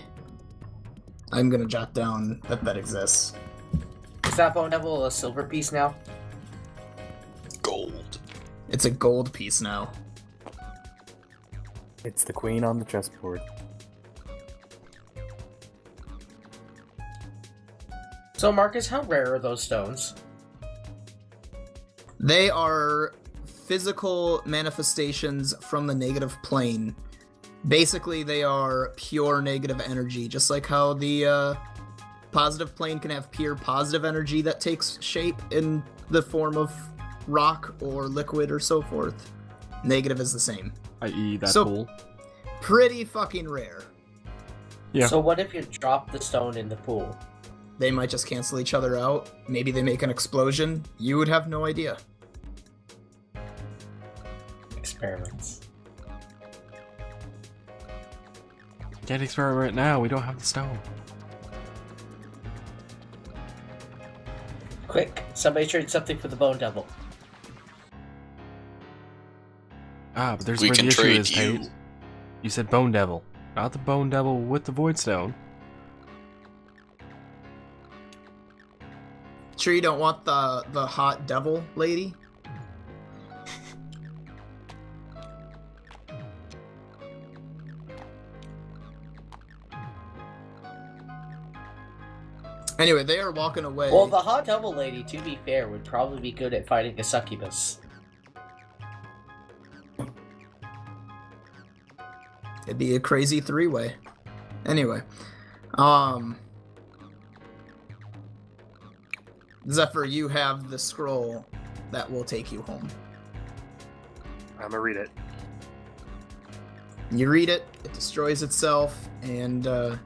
I'm gonna jot down that that exists. Is that Bone Devil a silver piece now? Gold. It's a gold piece now. It's the queen on the chessboard. So Marcus, how rare are those stones? They are physical manifestations from the negative plane. Basically, they are pure negative energy, just like how the positive plane can have pure positive energy that takes shape in the form of rock or liquid or so forth. Negative is the same. I.e. that So- pool. Pretty fucking rare. Yeah. So what if you drop the stone in the pool? They might just cancel each other out. Maybe they make an explosion. You would have no idea. Experiments. Can't experiment now, we don't have the stone. Quick, somebody trade something for the Bone Devil. Ah, but there's We where the can issue trade is, you. Tate. You said Bone Devil, not the Bone Devil with the Void Stone. Sure you don't want the hot devil lady? Anyway, they are walking away. Well, the hot devil lady, to be fair, would probably be good at fighting a succubus. It'd be a crazy three-way. Anyway, Zephyr, you have the scroll that will take you home. I'm gonna read it. You read it, it destroys itself, and let's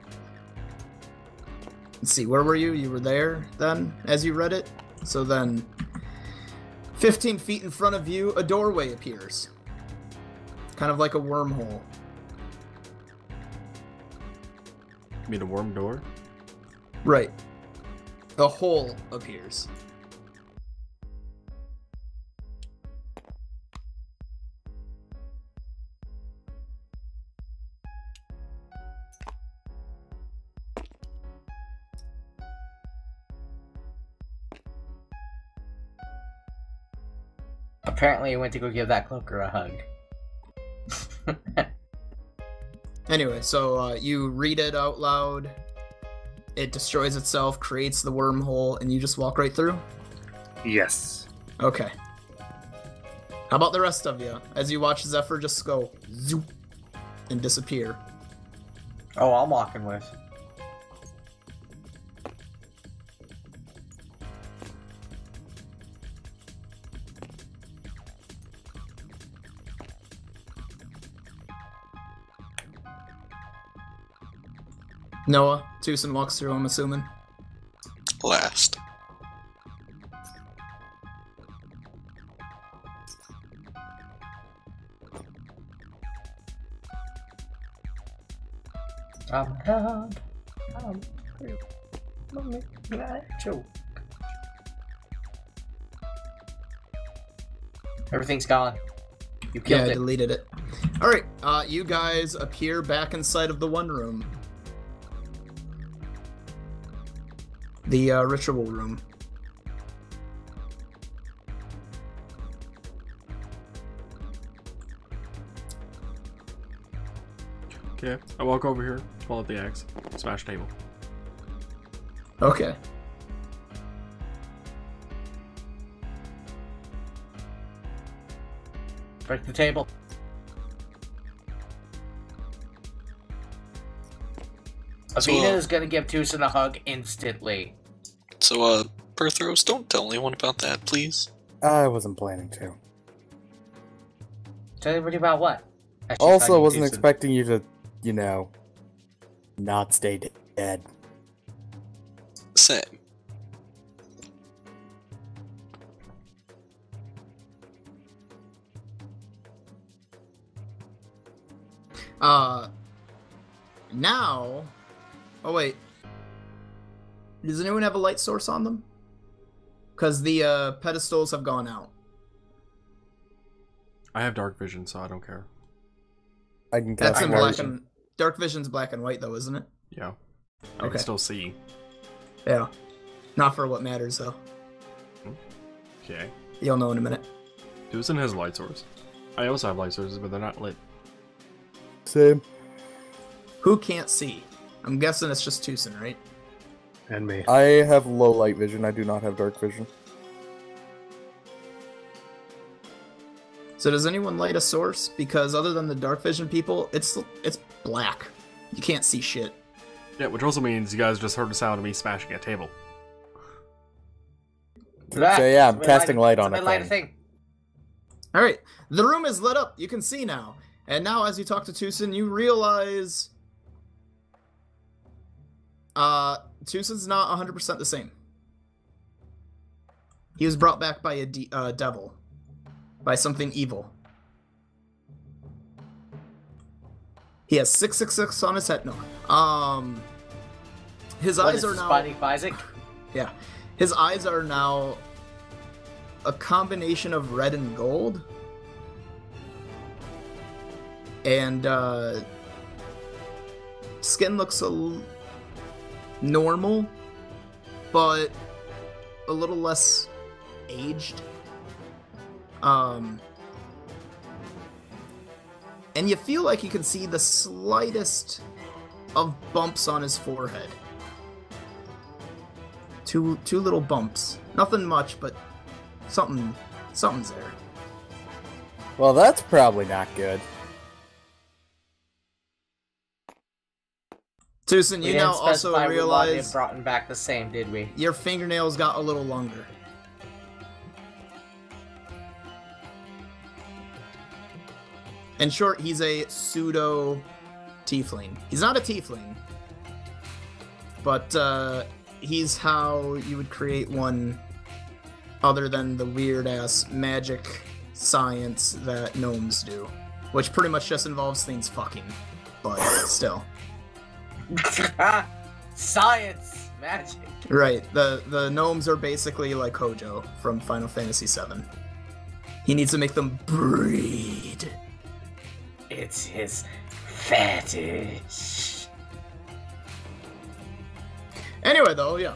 see, where were you? You were there then, as you read it? So then, 15 feet in front of you, a doorway appears. Kind of like a wormhole. You mean a worm door? Right. A hole appears. Apparently, I went to go give that cloaker a hug. Anyway, so you read it out loud, it destroys itself, creates the wormhole, and you just walk right through? Yes. Okay. How about the rest of you? As you watch Zephyr just go zoop and disappear. Oh, I'm walking with. Noah, Tucson walks through, I'm assuming. Last. I'm down. Everything's gone. You Yeah, killed I it. deleted it. Alright, you guys appear back inside of the one room. The ritual room. Okay, I walk over here, pull out the axe, smash table. Okay. Break the table. Avina is gonna give Tucson a hug instantly. So, Perthros, don't tell anyone about that, please. I wasn't planning to. Tell everybody about what? Actually, Also, fine, wasn't Tucson. expecting you to, you know, not stay dead. Same. Now... Oh, wait. Does anyone have a light source on them? Because the pedestals have gone out. I have dark vision, so I don't care. I can That's cast in more black vision. and... Dark vision's black and white, though, isn't it? Yeah. I Okay. can still see. Yeah. Not for what matters, though. Okay. You'll know in a minute. Tucson has light source. I also have light sources, but they're not lit. Same. Who can't see? I'm guessing it's just Tucson, right? And me. I have low light vision. I do not have dark vision. So does anyone light a source? Because other than the dark vision people, it's black. You can't see shit. Yeah, which also means you guys just heard the sound of me smashing a table. So yeah, I'm casting light on Somebody light it. a thing. Alright, the room is lit up. You can see now. And now as you talk to Tucson, you realize... Tucson's not 100% the same. He was brought back by a devil. By something evil. He has 666 on his head. No. His What eyes is are this, now... Spidey Isaac? Yeah. His eyes are now a combination of red and gold. And skin looks normal, but a little less aged. And you feel like you can see the slightest of bumps on his forehead. Two little bumps. Nothing much, but something's there. Well, that's probably not good. Susan, We you didn't now also specify we wanted realize it brought back the same, did we? your fingernails got a little longer. In short, he's a pseudo tiefling. He's not a tiefling, but he's how you would create one other than the weird-ass magic science that gnomes do, which pretty much just involves things fucking, but still. Science! Magic! Right, the gnomes are basically like Mojo from Final Fantasy VII. He needs to make them breed. It's his fetish. Anyway, though, yeah.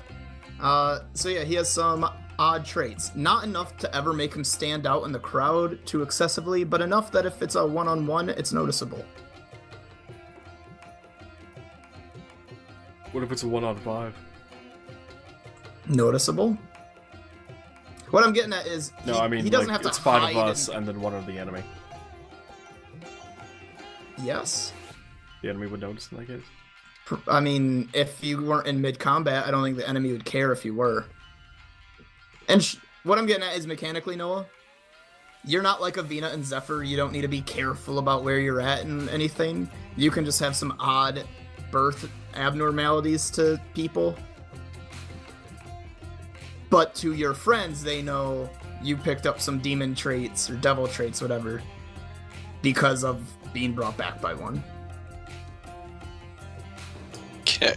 So yeah, he has some odd traits. Not enough to ever make him stand out in the crowd too excessively, but enough that if it's a one-on-one, it's noticeable. What if it's a 1 out of 5? Noticeable? What I'm getting at is No, I mean, he doesn't like, have to it's 5 hide of us and... and then 1 of the enemy. Yes. The enemy would notice in that case. I mean, if you weren't in mid-combat, I don't think the enemy would care if you were. And what I'm getting at is mechanically, Noah, you're not like Avina and Zephyr. You don't need to be careful about where you're at and anything. You can just have some odd birth abnormalities to people. But to your friends, they know you picked up some demon traits or devil traits, whatever, because of being brought back by one. Okay.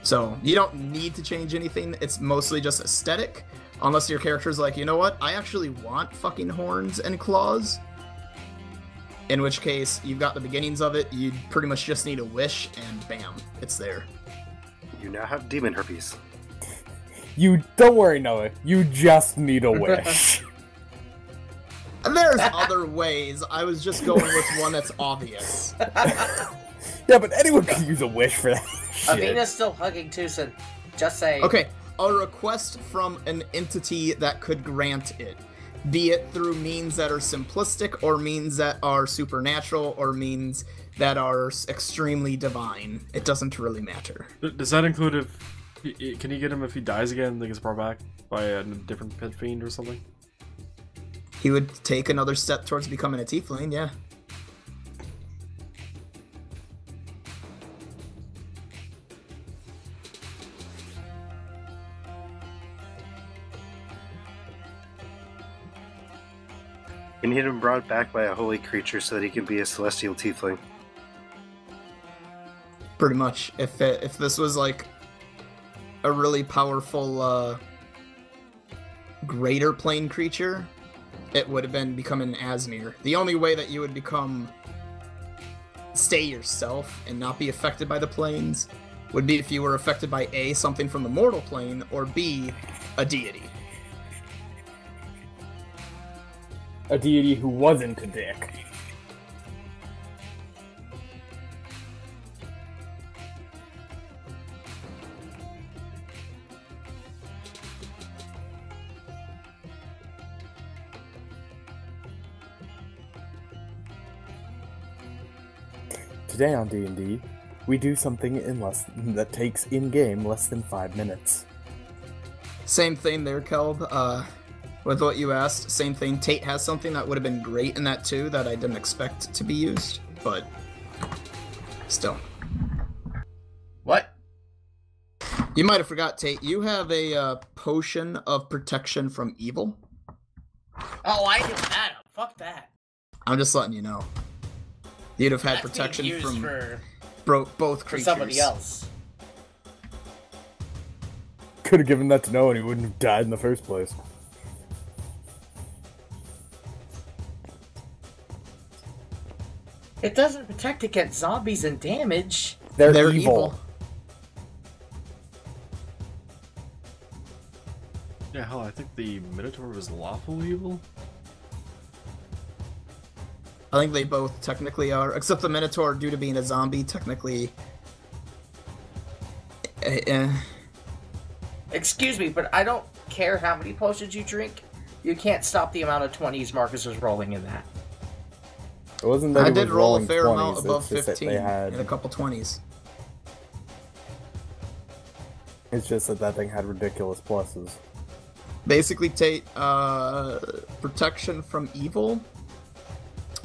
So, you don't need to change anything. It's mostly just aesthetic. Unless your character's like, you know what? I actually want fucking horns and claws. In which case, you've got the beginnings of it. You pretty much just need a wish, and bam, it's there. You now have demon herpes. You don't worry, Noah. You just need a wish. And there's other ways. I was just going with one that's obvious. Yeah, but anyone can use a wish for that shit. Avina's still hugging Tucson. Just saying. Okay, a request from an entity that could grant it. Be it through means that are simplistic, or means that are supernatural, or means that are extremely divine. It doesn't really matter. Does that include if... Can you get him if he dies again and then gets brought back by a different pit fiend or something? He would take another step towards becoming a tiefling, yeah. You need him brought back by a holy creature so that he can be a celestial tiefling. Pretty much. If this was like a really powerful greater plane creature, it would have been become an Asmir. The only way that you would stay yourself and not be affected by the planes would be if you were affected by A, something from the mortal plane, or B, a deity. A deity who wasn't a dick. Today on D&D, we do something that takes in-game less than 5 minutes. Same thing there, Kelb. With what you asked, same thing. Tate has something that would have been great in that too that I didn't expect to be used, but still. What? You might have forgot, Tate. You have a potion of protection from evil. Oh, I knew that. Fuck that. I'm just letting you know. You'd have had That's protection being used from both for creatures. somebody else. Could have given that to Noah and he wouldn't have died in the first place. It doesn't protect against zombies and damage. They're evil. Yeah, hell, I think the Minotaur was lawful evil. I think they both technically are, except the Minotaur, due to being a zombie, technically... Excuse me, but I don't care how many potions you drink. You can't stop the amount of 20s Marcus is rolling in that. It wasn't that I he did was roll a rolling fair 20s, amount above it's just that 15 they had... and a couple 20s. It's just that that thing had ridiculous pluses. Basically, take protection from evil.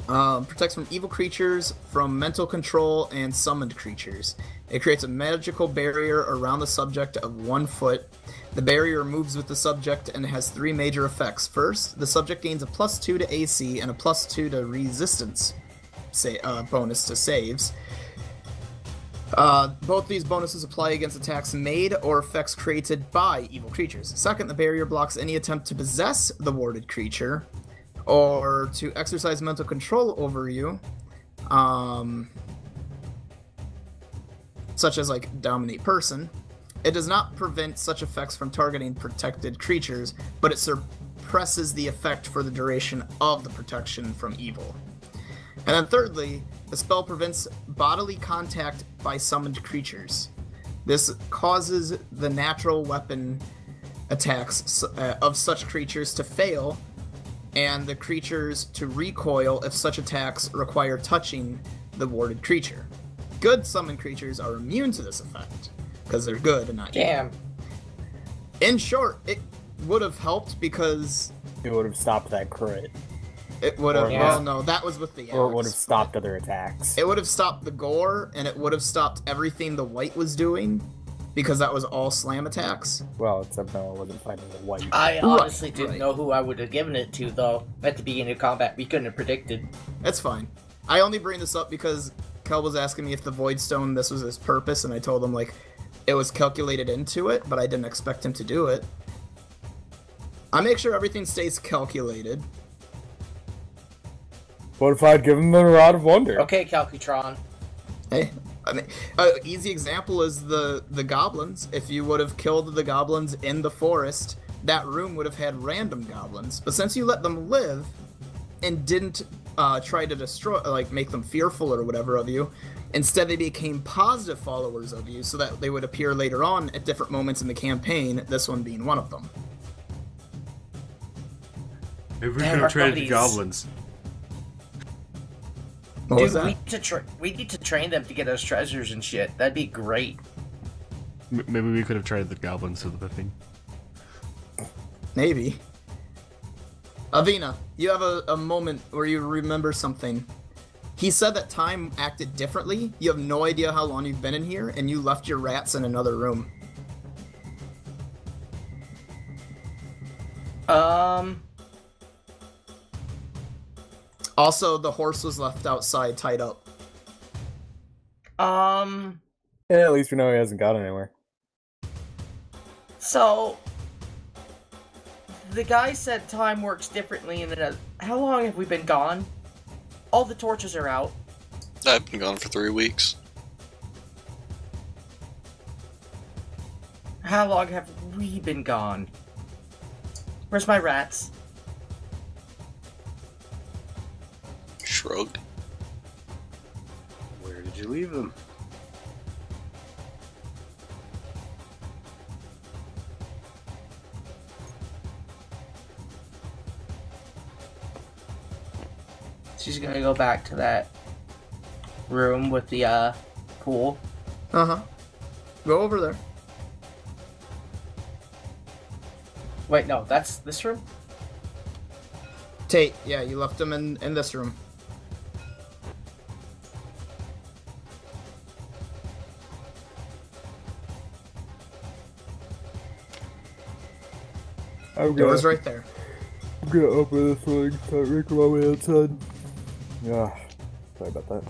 Protects from evil creatures, from mental control, and summoned creatures. It creates a magical barrier around the subject of 1 foot. The barrier moves with the subject and has 3 major effects. First, the subject gains a +2 to AC and a +2 to resistance bonus to saves. Both these bonuses apply against attacks made or effects created by evil creatures. Second, the barrier blocks any attempt to possess the warded creature or to exercise mental control over you, such as like dominate person. It does not prevent such effects from targeting protected creatures, but it suppresses the effect for the duration of the protection from evil. And then thirdly, the spell prevents bodily contact by summoned creatures. This causes the natural weapon attacks of such creatures to fail, and the creatures to recoil if such attacks require touching the warded creature. Good summoned creatures are immune to this effect, because they're good and not evil. Damn. In short, it would have helped because It would have stopped that crit. it would have... Or- Well, no, that was with the axe. Or it would have stopped other attacks. It would have stopped the gore, and it would have stopped everything the white was doing, because that was all slam attacks. Well, except no, it wasn't fighting the white. I honestly didn't right. know who I would have given it to, though. At the beginning of combat, we couldn't have predicted. That's fine. I only bring this up because Kel was asking me if the Void Stone, this was his purpose, and I told him, like, it was calculated into it, but I didn't expect him to do it. I make sure everything stays calculated. What if I'd given them a Rod of Wonder? Okay, Calcutron. Hey, I mean, easy example is the goblins. If you would have killed the goblins in the forest, that room would have had random goblins. But since you let them live and didn't try to destroy, like, make them fearful or whatever of you, instead they became positive followers of you so that they would appear later on at different moments in the campaign, this one being one of them. Maybe we Damn, could our have traded the buddies. goblins. What was Dude, that? we need to train them to get us treasures and shit. That'd be great. Maybe we could have traded the goblins to the thing. Maybe. Avina, you have a moment where you remember something. He said that time acted differently. You have no idea how long you've been in here, and you left your rats in another room. Also, the horse was left outside, tied up. Yeah, at least we know he hasn't got anywhere. So, the guy said time works differently, and how long have we been gone? All the torches are out. I've been gone for 3 weeks. How long have we been gone? Where's my rats? Shrugged. Where did you leave them? She's gonna go back to that room with the pool. Uh-huh. Go over there. Wait, no, that's this room? Tate, yeah, you left them in this room. Door's right there. I'm gonna open this thing, start making my way outside. Yeah, sorry about that.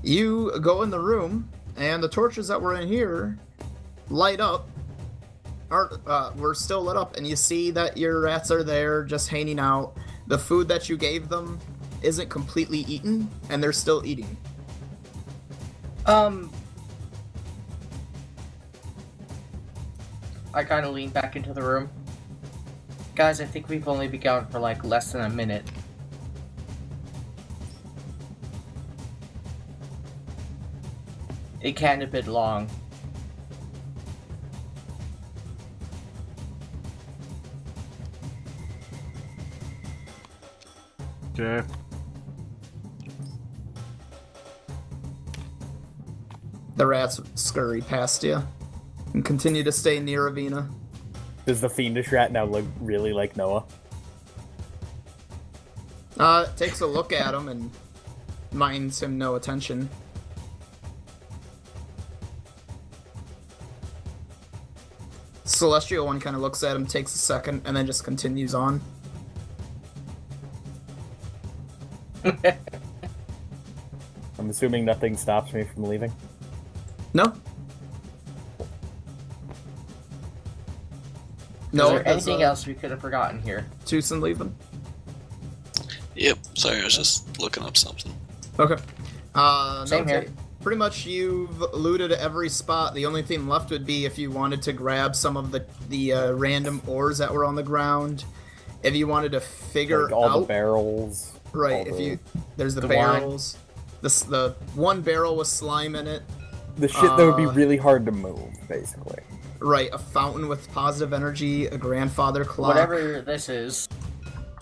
You go in the room, and the torches that were in here light up. Were still lit up, and you see that your rats are there, just hanging out. The food that you gave them isn't completely eaten, and they're still eating. I kind of lean back into the room. Guys, I think we've only been gone for like less than a minute. It can't have been long. Okay. The rats scurry past you and continue to stay near Ravina. Does the fiendish rat now look really like Noah? Takes a look at him and minds him no attention. Celestial one kind of looks at him, takes a second, and then just continues on. I'm assuming nothing stops me from leaving. No. No. Is there anything else we could have forgotten here? Tucson leaving? Yep, sorry, I was just looking up something. Okay. Same here. Pretty much you've looted every spot. The only thing left would be if you wanted to grab some of the random ores that were on the ground. If you wanted to figure like all out... the barrels. Right, there's the barrels. The one barrel with slime in it. The shit that would be really hard to move, basically. Right, a fountain with positive energy, a grandfather clock. Whatever this is.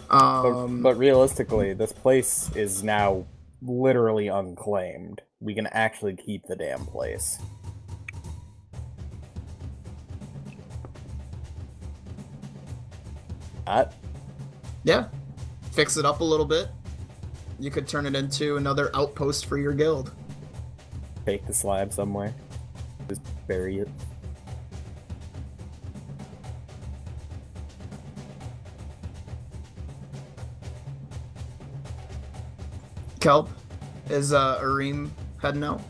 But realistically, this place is now literally unclaimed. We can actually keep the damn place. Yeah. Fix it up a little bit. You could turn it into another outpost for your guild. Take the slab somewhere. Just bury it. Kelp, is Arim heading out?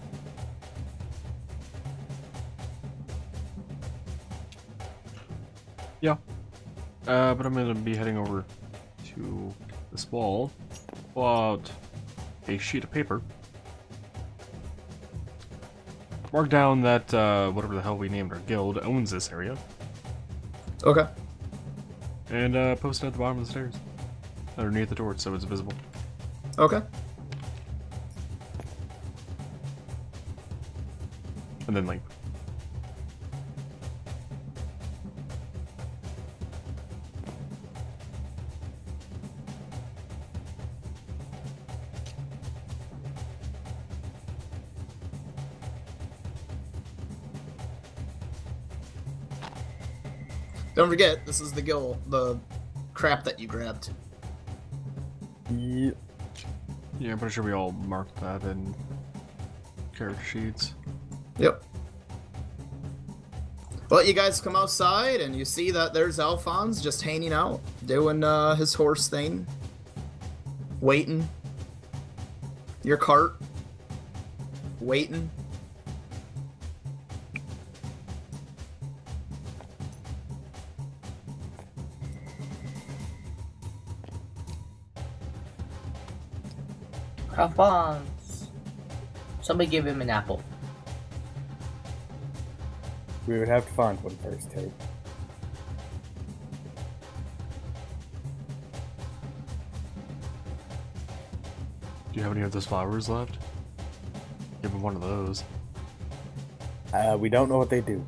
Yeah. But I'm gonna be heading over to this wall. Pull out a sheet of paper. Mark down that whatever the hell we named our guild owns this area. Okay. And post it at the bottom of the stairs. Underneath the torch so it's visible. Okay. And then like Don't forget, this is the guild, the crap that you grabbed. Yeah. yeah, I'm pretty sure we all marked that in character sheets. Yep. Well, you guys come outside and you see that there's Alphonse just hanging out, doing his horse thing, waiting. Your cart, waiting. Alphonse. Somebody give him an apple. We would have to find one first, Tate. Do you have any of those flowers left? Give him one of those. We don't know what they do.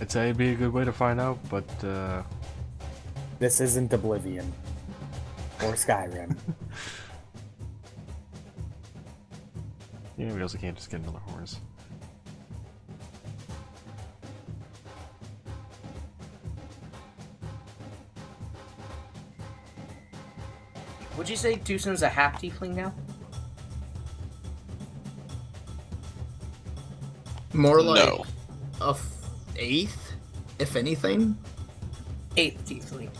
I'd say it'd be a good way to find out, but This isn't Oblivion. Or Skyrim. yeah, we also can't just get another horse. Would you say Tucson's a half tiefling now? More like No. a eighth, if anything. 8th tiefling.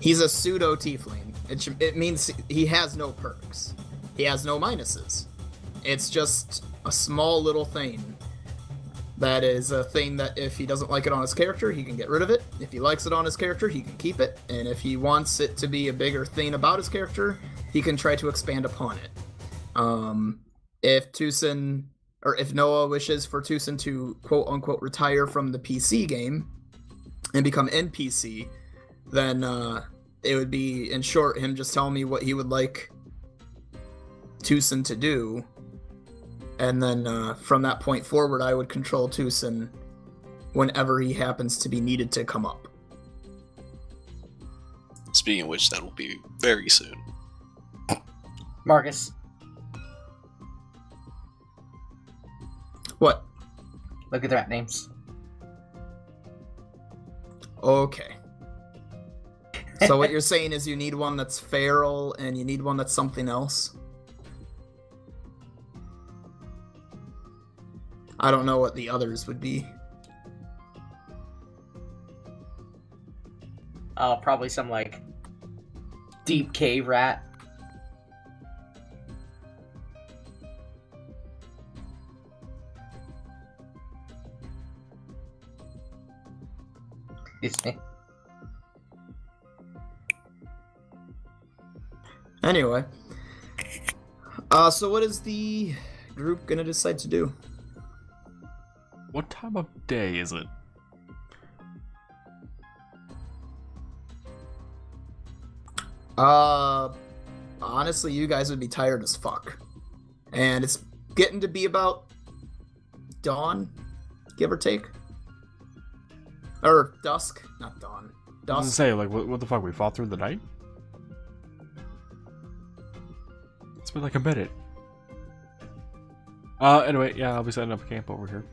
He's a pseudo tiefling. It means he has no perks. He has no minuses. It's just a small little thing. That is a thing that if he doesn't like it on his character, he can get rid of it. If he likes it on his character, he can keep it. And if he wants it to be a bigger thing about his character, he can try to expand upon it. If Tucson, or if Noah wishes for Tucson to quote-unquote retire from the PC game and become NPC, then it would be, in short, him just telling me what he would like Tucson to do. And then from that point forward, I would control Tucson whenever he happens to be needed to come up. Speaking of which, that will be very soon. Marcus. What? Look at their names. Okay. So what you're saying is you need one that's feral and you need one that's something else? I don't know what the others would be. Probably some, like, deep cave rat. Excuse me. Anyway. So what is the group gonna decide to do? What time of day is it? Honestly, you guys would be tired as fuck. And it's getting to be about dawn, give or take. Or dusk, not dawn. I was Dusk. gonna say, like, what the fuck? We fought through the night? It's been like a minute. Anyway, yeah, I'll be setting up camp over here.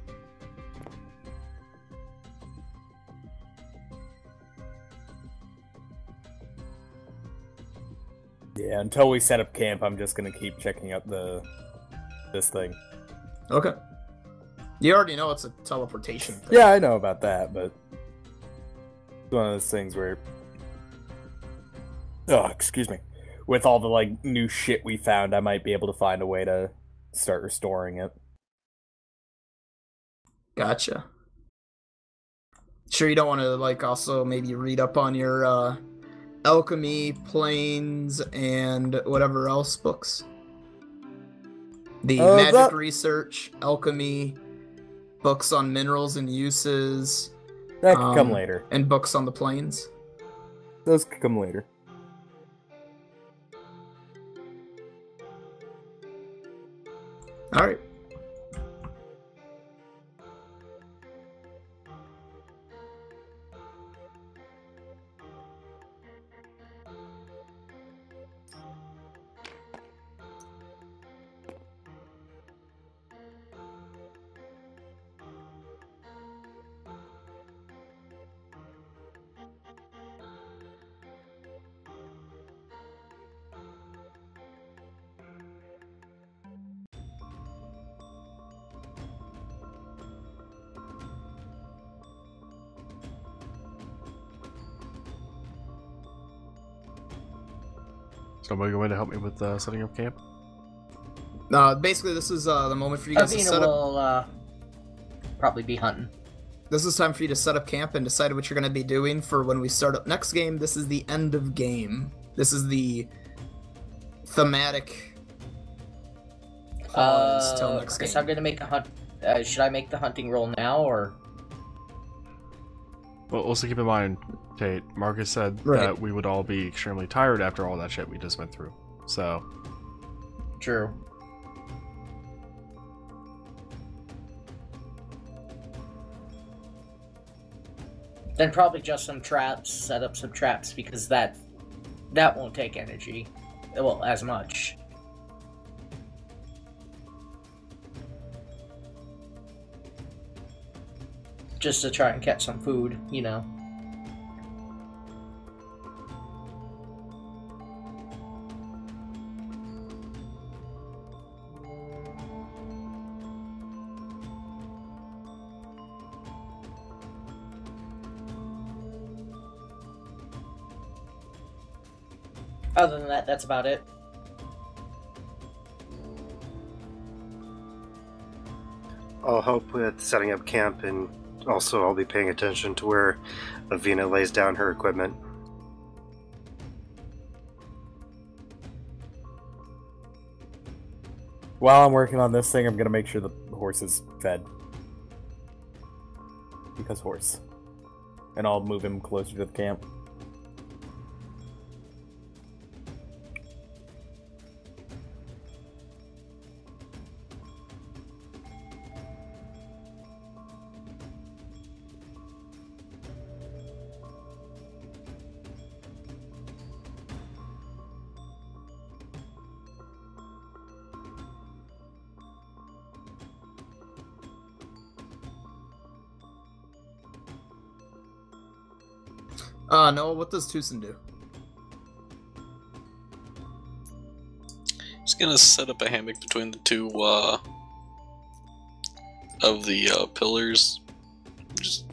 Yeah, until we set up camp, I'm just gonna keep checking out this thing. Okay. You already know it's a teleportation thing. Yeah, I know about that, but it's one of those things where, oh, excuse me, with all the like new shit we found, I might be able to find a way to start restoring it. Gotcha. Sure you don't want to, like, also maybe read up on your, alchemy, planes, and whatever else books? The magic research, alchemy, books on minerals and uses. That could come later. And books on the planes. Those could come later. Alright. Somebody going to help me with setting up camp? Basically, this is the moment for you guys to Avina set up. will probably be hunting. This is time for you to set up camp and decide what you're going to be doing for when we start up next game. This is the end of game. This is the thematic pause till next okay, game. so I'm gonna make a hunt. Should I make the hunting roll now, or? Well, also keep in mind, Tate, Marcus said that we would all be extremely tired after all that shit we just went through. So. True. Then probably just some traps, set up some traps, because that won't take energy. Well, as much. Just to try and catch some food, you know. Other than that, that's about it. I'll help with setting up camp, and also I'll be paying attention to where Avina lays down her equipment. While I'm working on this thing, I'm gonna make sure the horse is fed. Because horse. And I'll move him closer to the camp. No, what does Tucson do? He's gonna set up a hammock between the two, of the, pillars. Just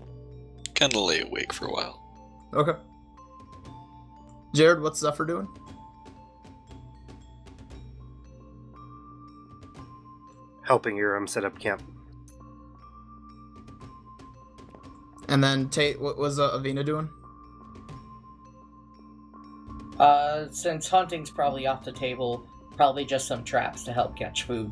kinda lay awake for a while. Okay. Jared, what's Zephyr doing? Helping Urim set up camp. And then Tate, what was Avina doing? Since hunting's probably off the table, probably just some traps to help catch food.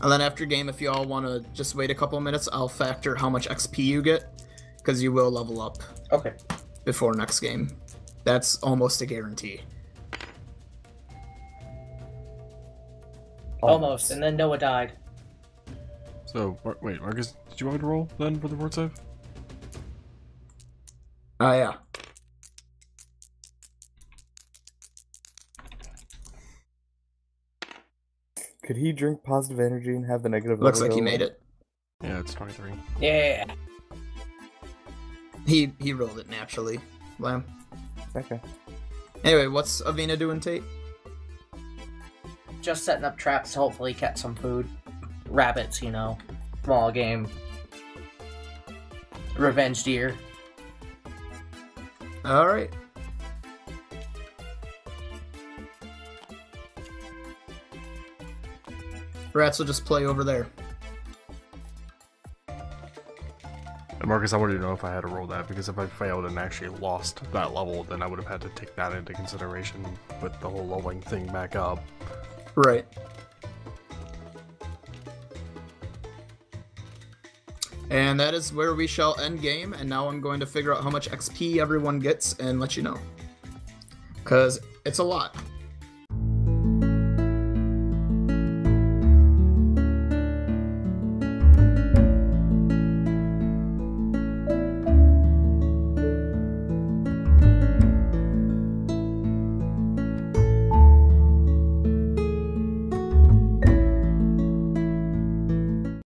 And then after game, if you all want to just wait a couple of minutes, I'll factor how much XP you get, because you will level up Okay. before next game. That's almost a guarantee. Almost, and then Noah died. So, wait, Marcus, did you want me to roll then for the fort save? Oh, yeah. Could he drink positive energy and have the negative? Looks like he level made go? it. Yeah, it's 23. Yeah. He rolled it naturally. Lamb. Okay. Anyway, what's Avina doing, Tate? Just setting up traps to hopefully catch some food. Rabbits, you know. Small game. Revenge deer. Alright. Rats will just play over there. And Marcus, I wanted to know if I had to roll that, because if I failed and actually lost that level, then I would have had to take that into consideration with the whole leveling thing back up. Right. And that is where we shall end game, and now I'm going to figure out how much XP everyone gets and let you know. Because it's a lot.